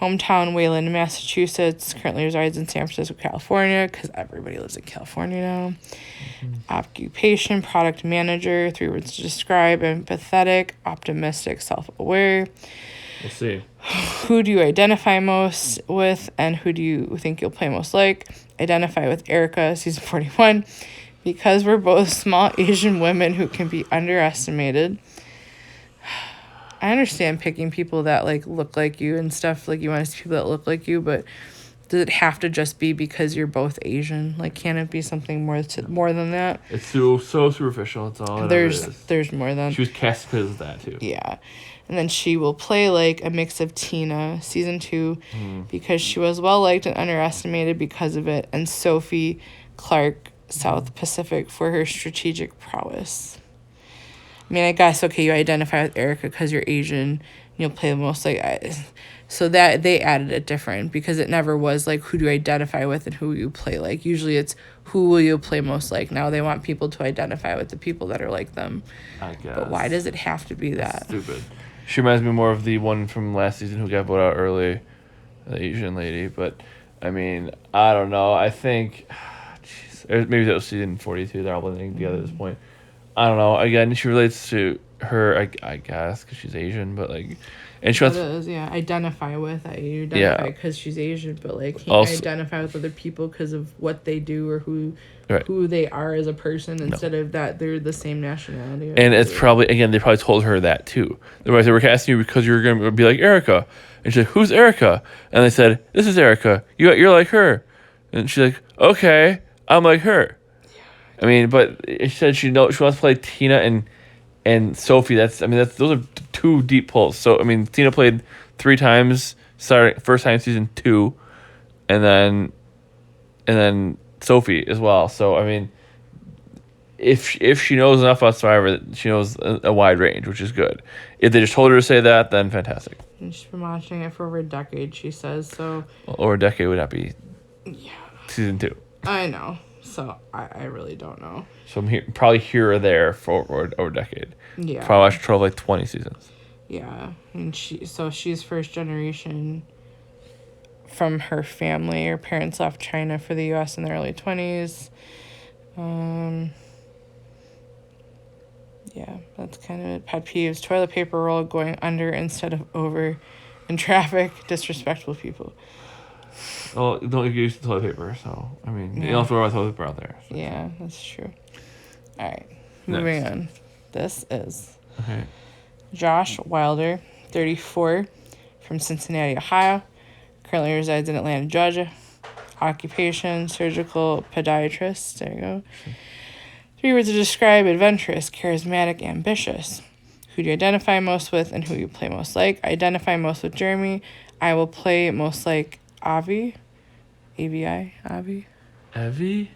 hometown Wayland, Massachusetts, currently resides in San Francisco, California, because everybody lives in California now. Occupation: product manager. 3 words to describe: empathetic, optimistic, self-aware. We'll see. Who do you identify most with, and who do you think you'll play most like? Identify with Erica, season 41, because we're both small Asian women who can be underestimated. I understand picking people that look like you and stuff, you want to see people that look like you, but does it have to just be because you're both Asian? Can it be something more than that? It's so superficial. It's all it ever is. There's more than. She was cast because of that too. Yeah. And then she will play a mix of Tina, season 2, because she was well liked and underestimated because of it, and Sophie Clark, South Pacific, for her strategic prowess. I mean, I guess, okay, you identify with Erica because you're Asian, and you'll play the most so that they added it different, because it never was who do you identify with and who you play like. Usually it's who will you play most like. Now they want people to identify with the people that are like them. I guess. But why does it have to be that? Stupid. She reminds me more of the one from last season who got voted out early, the Asian lady. But I mean, I don't know. I think, maybe that was season 42. They're all blending together at this point. I don't know. Again, she relates to her, I guess, because she's Asian. But and she It wants. is, yeah. Identify with. You identify Yeah. because she's Asian, but can't Also- identify with other people because of what they do or who Right. who they are as a person instead of that they're the same nationality. And it's probably, again, they probably told her that too. They probably said, we're casting you because you're going to be like Erica. And she's like, who's Erica? And they said, this is Erica. You're like her. And she's like, okay, I'm like her. I mean, but she said she wants to play Tina and Sophie. Those are two deep pulls. So I mean, Tina played 3 times, starting first time season 2, and then Sophie as well. So I mean, if she knows enough about Survivor, she knows a wide range, which is good. If they just told her to say that, then fantastic. And she's been watching it for over a decade, she says. So Over a decade would not be season 2. I know. So I really don't know. So I'm probably here or there for over a decade. Yeah. Probably watched 12 like 20 seasons. Yeah, and she's first generation from her family. Her parents left China for the U.S. in the early 20s. Yeah, that's kind of it. Pet peeves: toilet paper roll going under instead of over in traffic. Disrespectful people. Well, don't use the toilet paper, so I mean, you don't throw toilet paper out there. So. Yeah, that's true. All right, moving on. This is Josh Wilder, 34, from Cincinnati, Ohio. Currently resides in Atlanta, Georgia. Occupation: surgical podiatrist. There you go. 3 words to describe: adventurous, charismatic, ambitious. Who do you identify most with and who you play most like? I identify most with Jeremy. I will play most like Avi. AVI? Avi? Evie?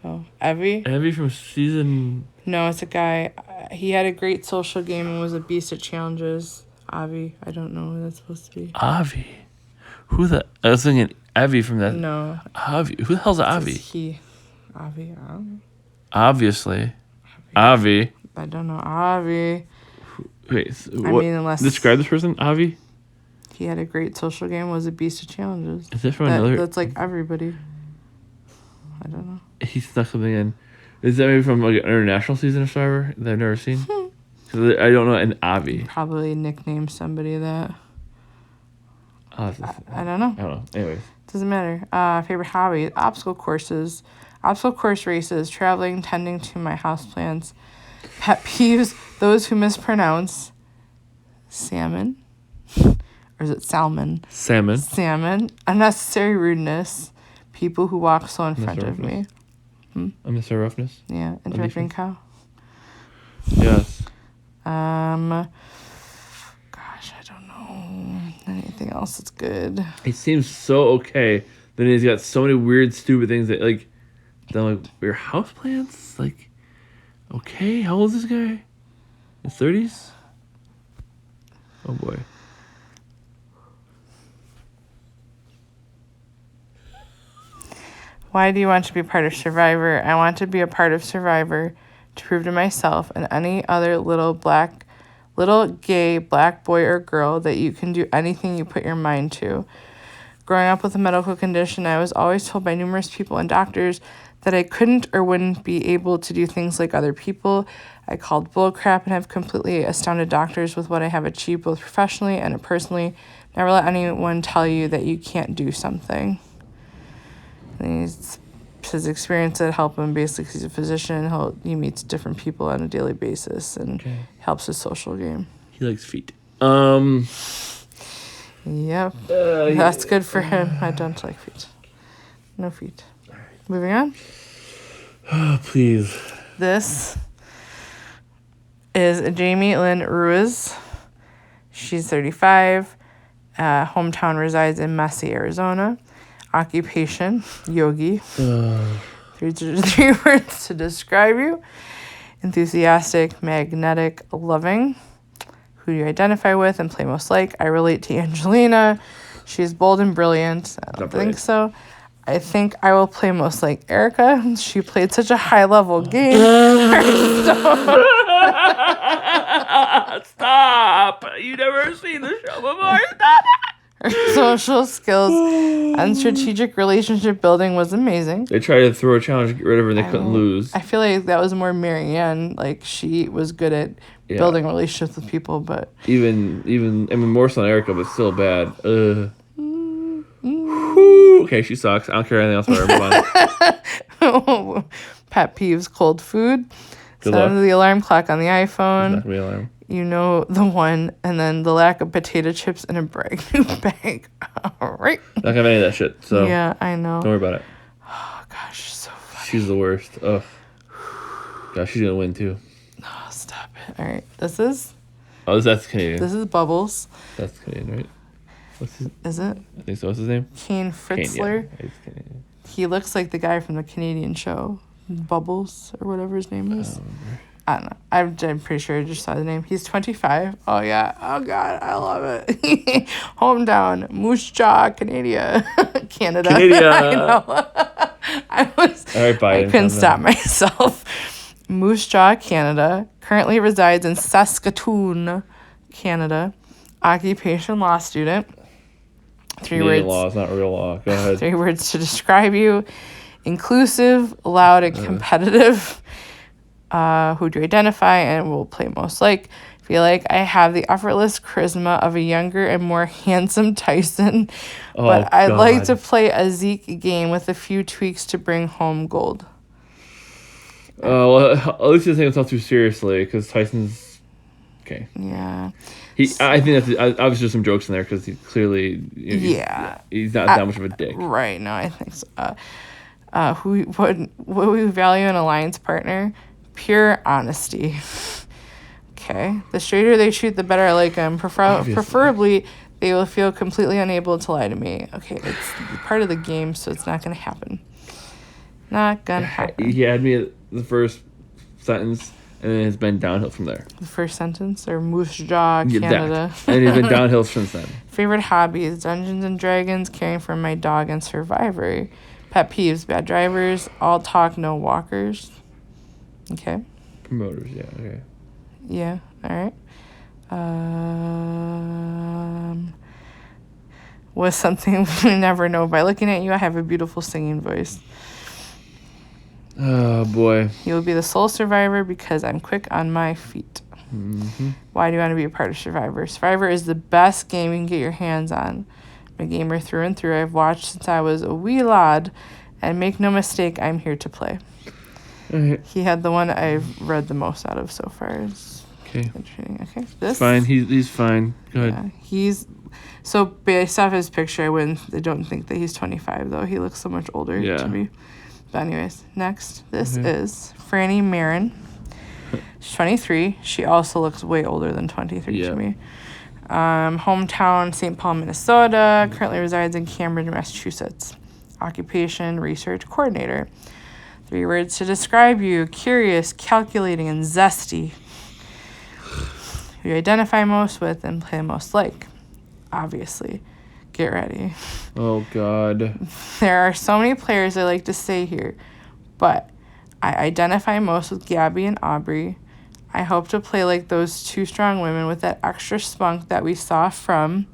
Oh, Evie? Evie from season... No, it's a guy. He had a great social game and was a beast at challenges. Avi. I don't know who that's supposed to be. Avi? Who the... I was thinking Evie from that... No. Avi. Who the hell's Avi? He. Avi. I don't know. Obviously. Avi. I don't know. Avi. Wait. I mean, unless... Describe this person, Avi? He had a great social game, was a beast of challenges. Is this from another... That's like everybody. I don't know. He snuck something in. Is that maybe from like an international season of Survivor that I've never seen? I don't know an Avi. Probably nicknamed somebody that... I don't know. I don't know. Anyways. Doesn't matter. Favorite hobby: obstacle courses, obstacle course races, traveling, tending to my houseplants. Pet peeves: those who mispronounce salmon. Or is it salmon? Salmon. Salmon. Unnecessary rudeness. People who walk slow in front of me. Unnecessary roughness? Yeah. Interrupting cow. Yes. Gosh, I don't know. Anything else that's good? He seems so okay. Then he's got so many weird, stupid things that, like, they're like, your houseplants? Like, okay, how old is this guy? His 30s? Oh, boy. Why do you want to be a part of Survivor? I want to be a part of Survivor to prove to myself and any other little gay black boy or girl that you can do anything you put your mind to. Growing up with a medical condition, I was always told by numerous people and doctors that I couldn't or wouldn't be able to do things like other people. I called bullcrap and have completely astounded doctors with what I have achieved both professionally and personally. Never let anyone tell you that you can't do something. And his experience that helped him. Basically, he's a physician. He meets different people on a daily basis and helps his social game. He likes feet. Yep. That's good for him. I don't like feet. No feet. Moving on. Oh, please. This is Jamie Lynn Ruiz. She's 35. Hometown resides in Messy, Arizona. Occupation: yogi. 3 words to describe you: enthusiastic, magnetic, loving. Who do you identify with and play most like? I relate to Angelina. She's bold and brilliant. I don't think so. I think I will play most like Erica. She played such a high level game. Stop! You never seen the show before. Stop! Her social skills and strategic relationship building was amazing. They tried to throw a challenge to get rid of her and they couldn't lose. I feel like that was more Marianne. Like, she was good at building relationships with people, but... Even more so than Erica, but still bad. Okay, she sucks. I don't care anything else about her. Move on. Pet peeves, cold food. Good Sound luck. of the alarm clock on the It's iPhone. not gonna be alarm. You know the one. And then the lack of potato chips in a brand new bag. All right. Not gonna have any of that shit. So Yeah, I know. don't worry about it. Oh, gosh, so funny. She's the worst. Ugh. Gosh, she's gonna win too. Oh, stop it. All right. This is That's Canadian. Bubbles. That's Canadian, right? What's his? Is it? I think so. What's his name? Kane Kane, Fritzler. yeah. He's Canadian. He looks like the guy from the Canadian show, Bubbles, or whatever his name is. I don't know. I'm pretty sure I just saw the name. He's 25. Oh, yeah. Oh, God. I love it. Hometown. Moose Jaw, Canada. Canada. Canada. I know. I was... All right, Biden. I couldn't calm stop down. myself. Moose Jaw, Canada. Currently resides in Saskatoon, Canada. Occupation law student. Three Canadian words. law is not real law. Go ahead. 3 words to describe you. Inclusive, loud, and competitive. Who do you identify and will play most like? Feel like I have the effortless charisma of a younger and more handsome Tyson. But I'd like to play a Zeke game with a few tweaks to bring home gold. Well, at least he doesn't take himself too seriously because Tyson's okay. Yeah. I think that's I was just some jokes in there because he clearly he's not that much of a dick. Right. No, I think so. What we value in an alliance partner? Pure honesty. Okay. The straighter they shoot, the better I like them. Preferably, they will feel completely unable to lie to me. Okay, it's part of the game, so it's not going to happen. Not going to happen. He had me at the first sentence, and then it's been downhill from there. The first sentence, or Moose Jaw, Yeah, Canada. that. And he's been downhill since then. Favorite hobbies: Dungeons and Dragons, caring for my dog, and Survivor. Pet peeves: bad drivers, all talk, no walkers. Okay. Promoters, yeah, okay. Yeah. All right. Was something we never know. By looking at you, I have a beautiful singing voice. Oh boy. You will be the sole survivor because I'm quick on my feet. Mm-hmm. Why do you want to be a part of Survivor? Survivor is the best game you can get your hands on. I'm a gamer through and through. I've watched since I was a wee lad, and make no mistake, I'm here to play. All right. He had the one I've read the most out of so far. It's Okay. interesting. Okay, this Fine. He's fine. Go ahead. Yeah, he's so based off his picture. I don't think that he's 25 though. He looks so much older Yeah. to me. But anyways, next this Okay. is Franny Marin. She's 23. She also looks way older than 23 Yeah. to me. Hometown St. Paul, Minnesota. Currently resides in Cambridge, Massachusetts. Occupation research coordinator. 3 words to describe you: curious, calculating, and zesty. Who you identify most with and play most like. Obviously. Get ready. Oh God. There are so many players I like to say here, but I identify most with Gabby and Aubrey. I hope to play like those 2 strong women with that extra spunk that we saw from,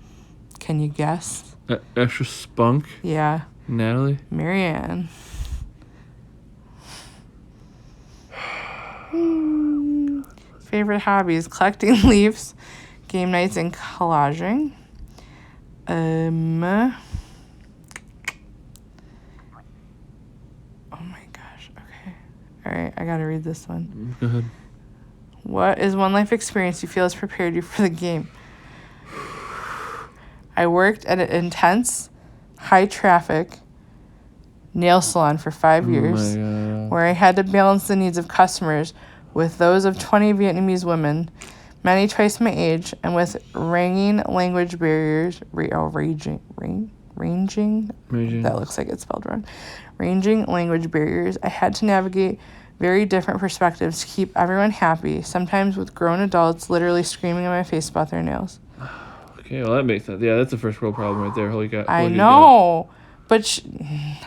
can you guess? Extra spunk, Yeah, Natalie. Marianne. Favorite hobbies: collecting leaves, game nights, and collaging. Oh my gosh. Okay. All right, I gotta read this one. Go ahead. What is one life experience you feel has prepared you for the game? I worked at an intense, high traffic nail salon for 5 years, Oh my God. where I had to balance the needs of customers with those of 20 Vietnamese women, many twice my age, and with ranging language barriers, ranging, that looks like it's spelled wrong, ranging language barriers. I had to navigate very different perspectives to keep everyone happy, sometimes with grown adults literally screaming in my face about their nails. Okay, well that makes sense. Yeah, that's a first world problem right there. Holy God. I know, but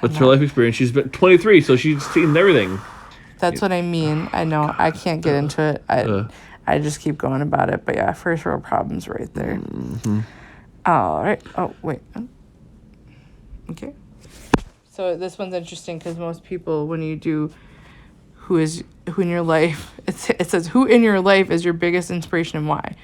What's her life experience? She's been 23, so she's seen everything. that's what I mean. I know. I can't get into it. I just keep going about it. But yeah, first world problems right there. Mm-hmm. All right. Oh, wait. Okay. So this one's interesting because most people, when you do who in your life, it says who in your life is your biggest inspiration and why.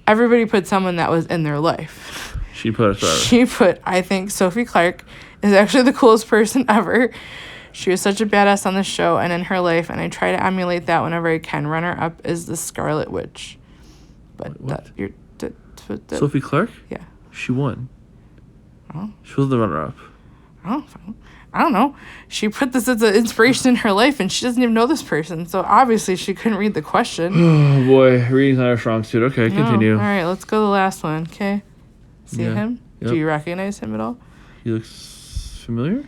Everybody put someone that was in their life. She put us forever. She put, I think Sophie Clark is actually the coolest person ever. She was such a badass on the show and in her life, and I try to emulate that whenever I can. Runner-up is the Scarlet Witch. But What? Sophie Sophie Clark? Yeah. She won. Oh. She was the runner-up. I don't know. She put this as an inspiration in her life, and she doesn't even know this person. So obviously she couldn't read the question. Oh boy, reading's not our strong suit. Okay, continue. All right, let's go to the last one. Okay. See Yeah. him? Yep. Do you recognize him at all? He looks familiar.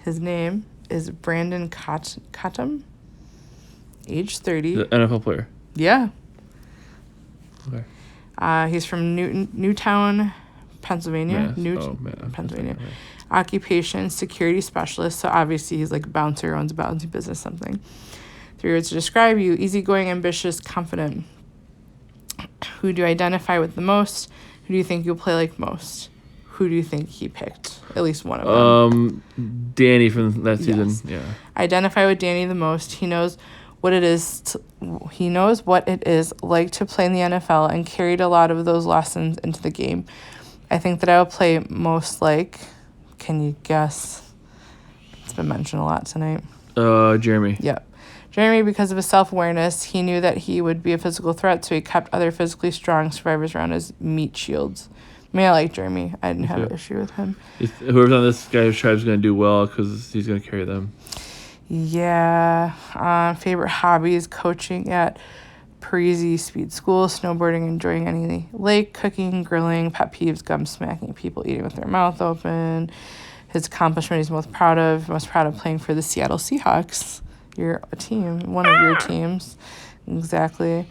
His name is Brandon Cottom. Age 30. The NFL player. Yeah. Okay. He's from Newtown, Pennsylvania. Mass. Pennsylvania. Occupation, security specialist. So obviously he's like a bouncer, owns a bouncy business, something. 3 words to describe you: easygoing, ambitious, confident. Who do you identify with the most? Who do you think you'll play like most? Who do you think he picked? At least one of them. Danny from that season. Yes. Yeah. Identify with Danny the most. He knows what it is. He knows what it is like to play in the NFL and carried a lot of those lessons into the game. I think that I will play most like. Can you guess? It's been mentioned a lot tonight. Jeremy. Yep. Jeremy, because of his self-awareness, he knew that he would be a physical threat, so he kept other physically strong survivors around as meat shields. I mean, I like Jeremy. I didn't have an issue with him. Whoever's on this guy's tribe's going to do well because he's going to carry them. Yeah. Favorite hobbies: coaching at Parisi Speed School, snowboarding, enjoying any lake, cooking, grilling. Pet peeves: gum smacking, people eating with their mouth open. His accomplishment he's most proud of playing for the Seattle Seahawks. Your team, one of your teams. Exactly.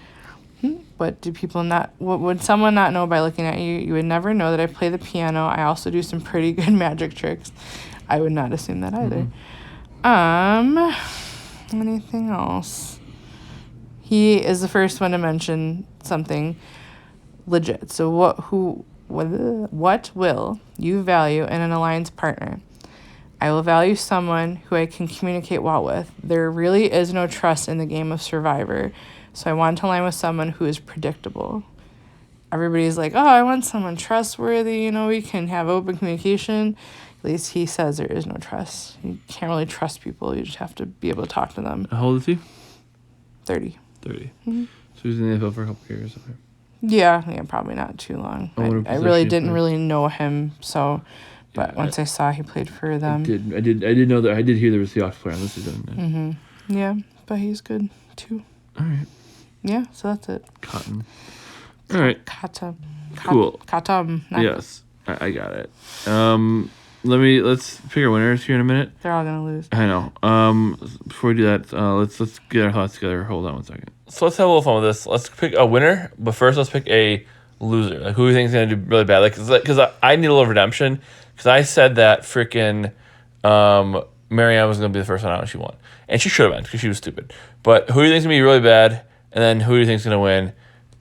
What do people not, what would someone not know by looking at you? You would never know that I play the piano. I also do some pretty good magic tricks. I would not assume that either. Anything else? He is the first one to mention something legit. So what will you value in an alliance partner? I will value someone who I can communicate well with. There really is no trust in the game of Survivor, so I want to align with someone who is predictable. Everybody's like, oh, I want someone trustworthy, we can have open communication. At least he says there is no trust. You can't really trust people. You just have to be able to talk to them. How old is he? 30. 30. Mm-hmm. So he's in the NFL for a couple of years. Okay. Yeah, probably not too long. I really didn't really know him, so... But once I saw he played for them. I did know that. I did hear there was a Seahawks player on this season. Mm-hmm. Yeah, but he's good, too. All right. Yeah, so that's it. Cotton. All right. Cool. Cotton. Yes, I got it. Let's pick our winners here in a minute. They're all going to lose. I know. Before we do that, let's get our thoughts together. Hold on one second. So let's have a little fun with this. Let's pick a winner, but first let's pick a loser. Like, who do you think is going to do really bad? Because I need a little redemption. Because I said that freaking Marianne was going to be the first one out and she won. And she should have been because she was stupid. But who do you think is going to be really bad? And then who do you think is going to win?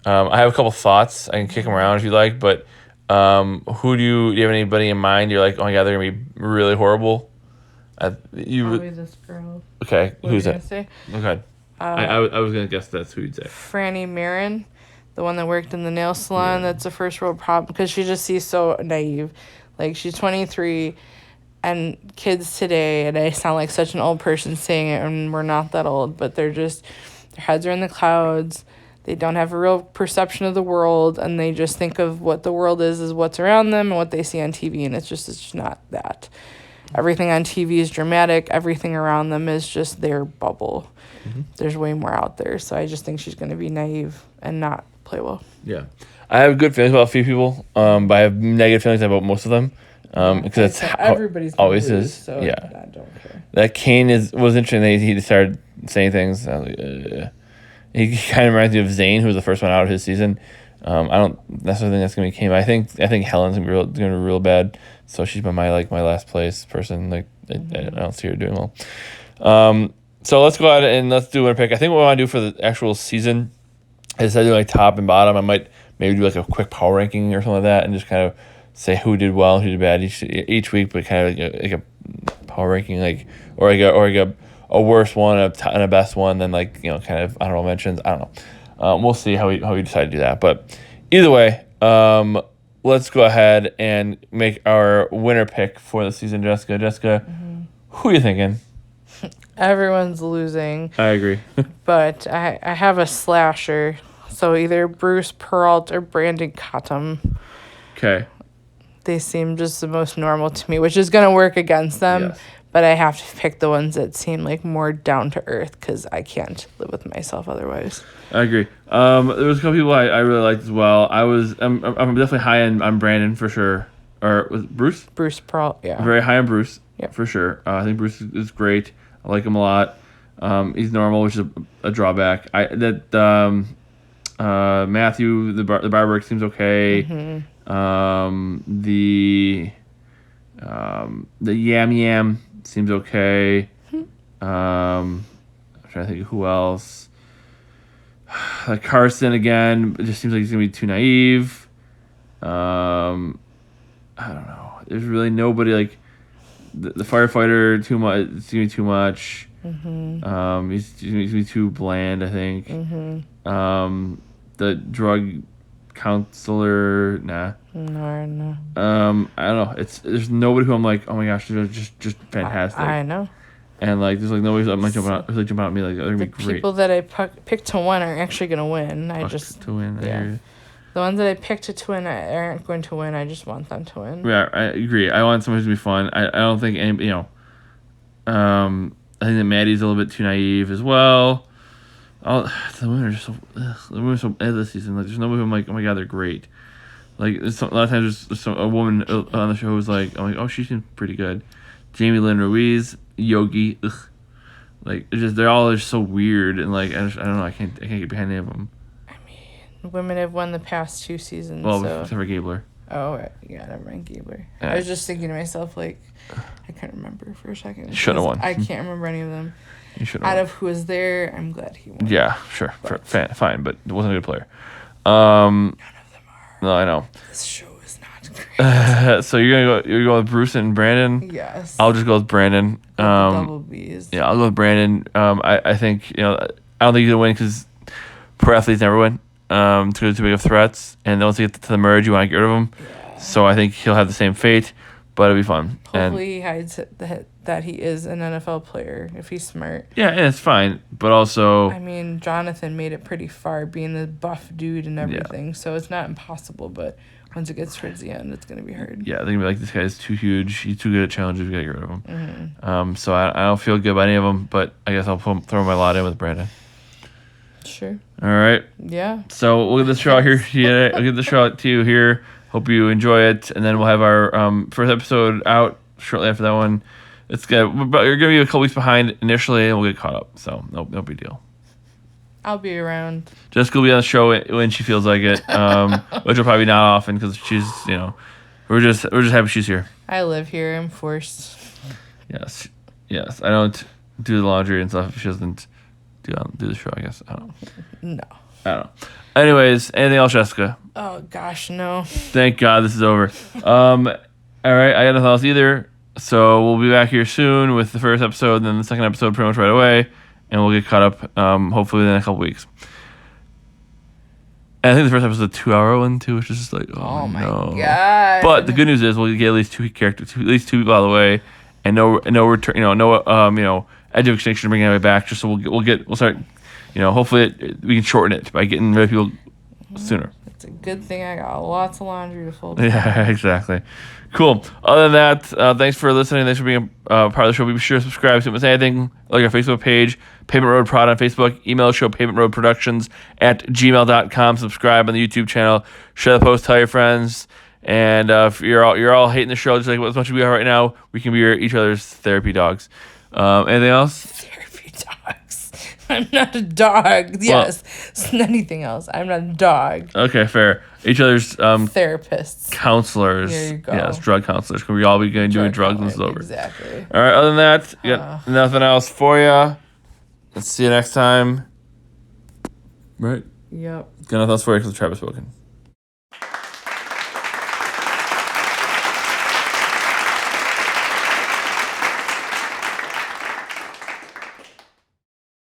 I have a couple thoughts. I can kick them around if you like. But do you have anybody in mind? You're like, oh my God, they're going to be really horrible? Probably this girl. Okay, what who's that? Say? Okay. I was going to guess that's who you'd say. Franny Marin, the one that worked in the nail salon. Yeah. That's a first world problem because she just seems so naive. Like, she's 23, and kids today, and I sound like such an old person saying it, and we're not that old, but their heads are in the clouds. They don't have a real perception of the world, and they just think of what the world is what's around them and what they see on TV, and it's just not that. Everything on TV is dramatic. Everything around them is just their bubble. Mm-hmm. There's way more out there, so I just think she's going to be naive and not play well. Yeah. I have good feelings about a few people, but I have negative feelings about most of them. Because that's how everybody's always lose, is. So yeah. I don't care. That Kane was interesting. He started saying things. I was like, he kind of reminds me of Zayn, who was the first one out of his season. I don't necessarily think that's gonna be Kane. But I think Helen's gonna be real bad. So she's been my last place person. I don't see her doing well. So let's go ahead and let's do a pick. I think what we want to do for the actual season is I do top and bottom. I might maybe do a quick power ranking or something like that, and just kind of say who did well, who did bad each week, but kind of like a power ranking, or a worst one and a best one, then kind of honorable mentions. I don't know. We'll see how we decide to do that. But either way, let's go ahead and make our winner pick for the season. Jessica, who are you thinking? Everyone's losing. I agree. But I have a slasher. So either Bruce Peralt or Brandon Cottom. Okay. They seem just the most normal to me, which is going to work against them. Yes. But I have to pick the ones that seem like more down to earth because I can't live with myself otherwise. I agree. There was a couple people I really liked as well. I'm definitely high on Brandon for sure. Or was it Bruce? Bruce Peralt, yeah. Very high on Bruce. Yep. For sure. I think Bruce is great. I like him a lot. He's normal, which is a drawback. Matthew the barber seems okay. Mm-hmm. The Yam seems okay. I'm trying to think of who else. Like Carson again, it just seems like he's gonna be too naive. I don't know. There's really nobody like the firefighter too much. It's gonna be too much. Mm-hmm. He's gonna be too bland, I think. Mm-hmm. The drug counselor, nah. No. I don't know. There's nobody who I'm like, oh my gosh, they're just fantastic. I know. And like, there's like nobody I'm like jumping out at me like they're gonna The be great. people that I picked to win are actually going to win. To win. Yeah. The ones that I picked to win aren't going to win. I just want them to win. Yeah, I agree. I want somebody to be fun. I don't think any, I think that Maddie's a little bit too naive as well. The women are just the women are so bad this season. Like, there's nobody who I'm like, oh my god, they're great. Like, a lot of times there's a woman on the show who's like, I'm like, oh, she seems pretty good. Jamie Lynn Ruiz, Yogi, ugh. Like, they're all just so weird and like, I don't know, I can't get behind any of them. I mean, women have won the past 2 seasons. Well, so. except for Gabler. Oh, right. Yeah, never mind Gabler. Yeah. I was just thinking to myself, like, I couldn't remember for a second. Shouldn't have won. I can't remember any of them. You should Out of who was there, I'm glad he won. Yeah, sure. Fine, but it wasn't a good player. None of them are. No, I know. This show is not great. So you're gonna go with Bruce and Brandon? Yes. I'll just go with Brandon. Double B's. Yeah, I'll go with Brandon. I think I don't think he's gonna win because pro athletes never win. Too big of threats, and once you get to the merge, you want to get rid of him. Yeah. So I think he'll have the same fate, but it'll be fun. Hopefully he hides that he is an NFL player if he's smart. Yeah, and it's fine, but also I mean, Jonathan made it pretty far being the buff dude and everything, so it's not impossible, but once it gets towards the end, it's going to be hard. yeah, they're gonna be like, this guy's too huge. He's too good at challenges. We gotta get rid of him. Mm-hmm. So I don't feel good about any of them, but I guess I'll throw my lot in with Brandon. Sure. All right. Yeah. So we'll get the show out here. Yeah, I'll get the show out to you here. Hope you enjoy it, and then we'll have our first episode out shortly after that one. It's good, but you're gonna be a couple weeks behind initially, and we'll get caught up. So no big deal. I'll be around. Jessica will be on the show when she feels like it, which will probably not often because she's we're just happy she's here. I live here. I'm forced. Yes. I don't do the laundry and stuff if she doesn't do the show. I guess I don't know. No. I don't know. Anyways, anything else, Jessica? Oh gosh, no. Thank God this is over. All right, I got nothing else either. So we'll be back here soon with the first episode, and then the second episode pretty much right away, and we'll get caught up hopefully within a couple weeks. And I think the first episode is a 2-hour one too, which is just like, oh my no. God. But the good news is we'll get at least 2 characters, at least 2 people out of the way, and no return, no Edge of Extinction bringing it back. Just so we'll start, hopefully we can shorten it by getting rid of people sooner. It's a good thing I got lots of laundry to fold. Yeah, exactly. Cool. Other than that, thanks for listening. Thanks for being a part of the show. Be sure to subscribe. So if you miss anything, like our Facebook page, Pavement Road Prod on Facebook. Email the show, pavementroadproductions@gmail.com. Subscribe on the YouTube channel. Share the post. Tell your friends. And if you're all hating the show just like as much as we are right now, we can be each other's therapy dogs. Anything else? Therapy dogs. I'm not a dog. Yes. Well, anything else. I'm not a dog. Okay, fair. Each other's therapists. Counselors. There you go. Yes, drug counselors. Because we all be doing drugs when it's over. Exactly. All right, other than that, got nothing else for you. Let's see you next time. Right? Yep. Got nothing else for you because Travis spoken.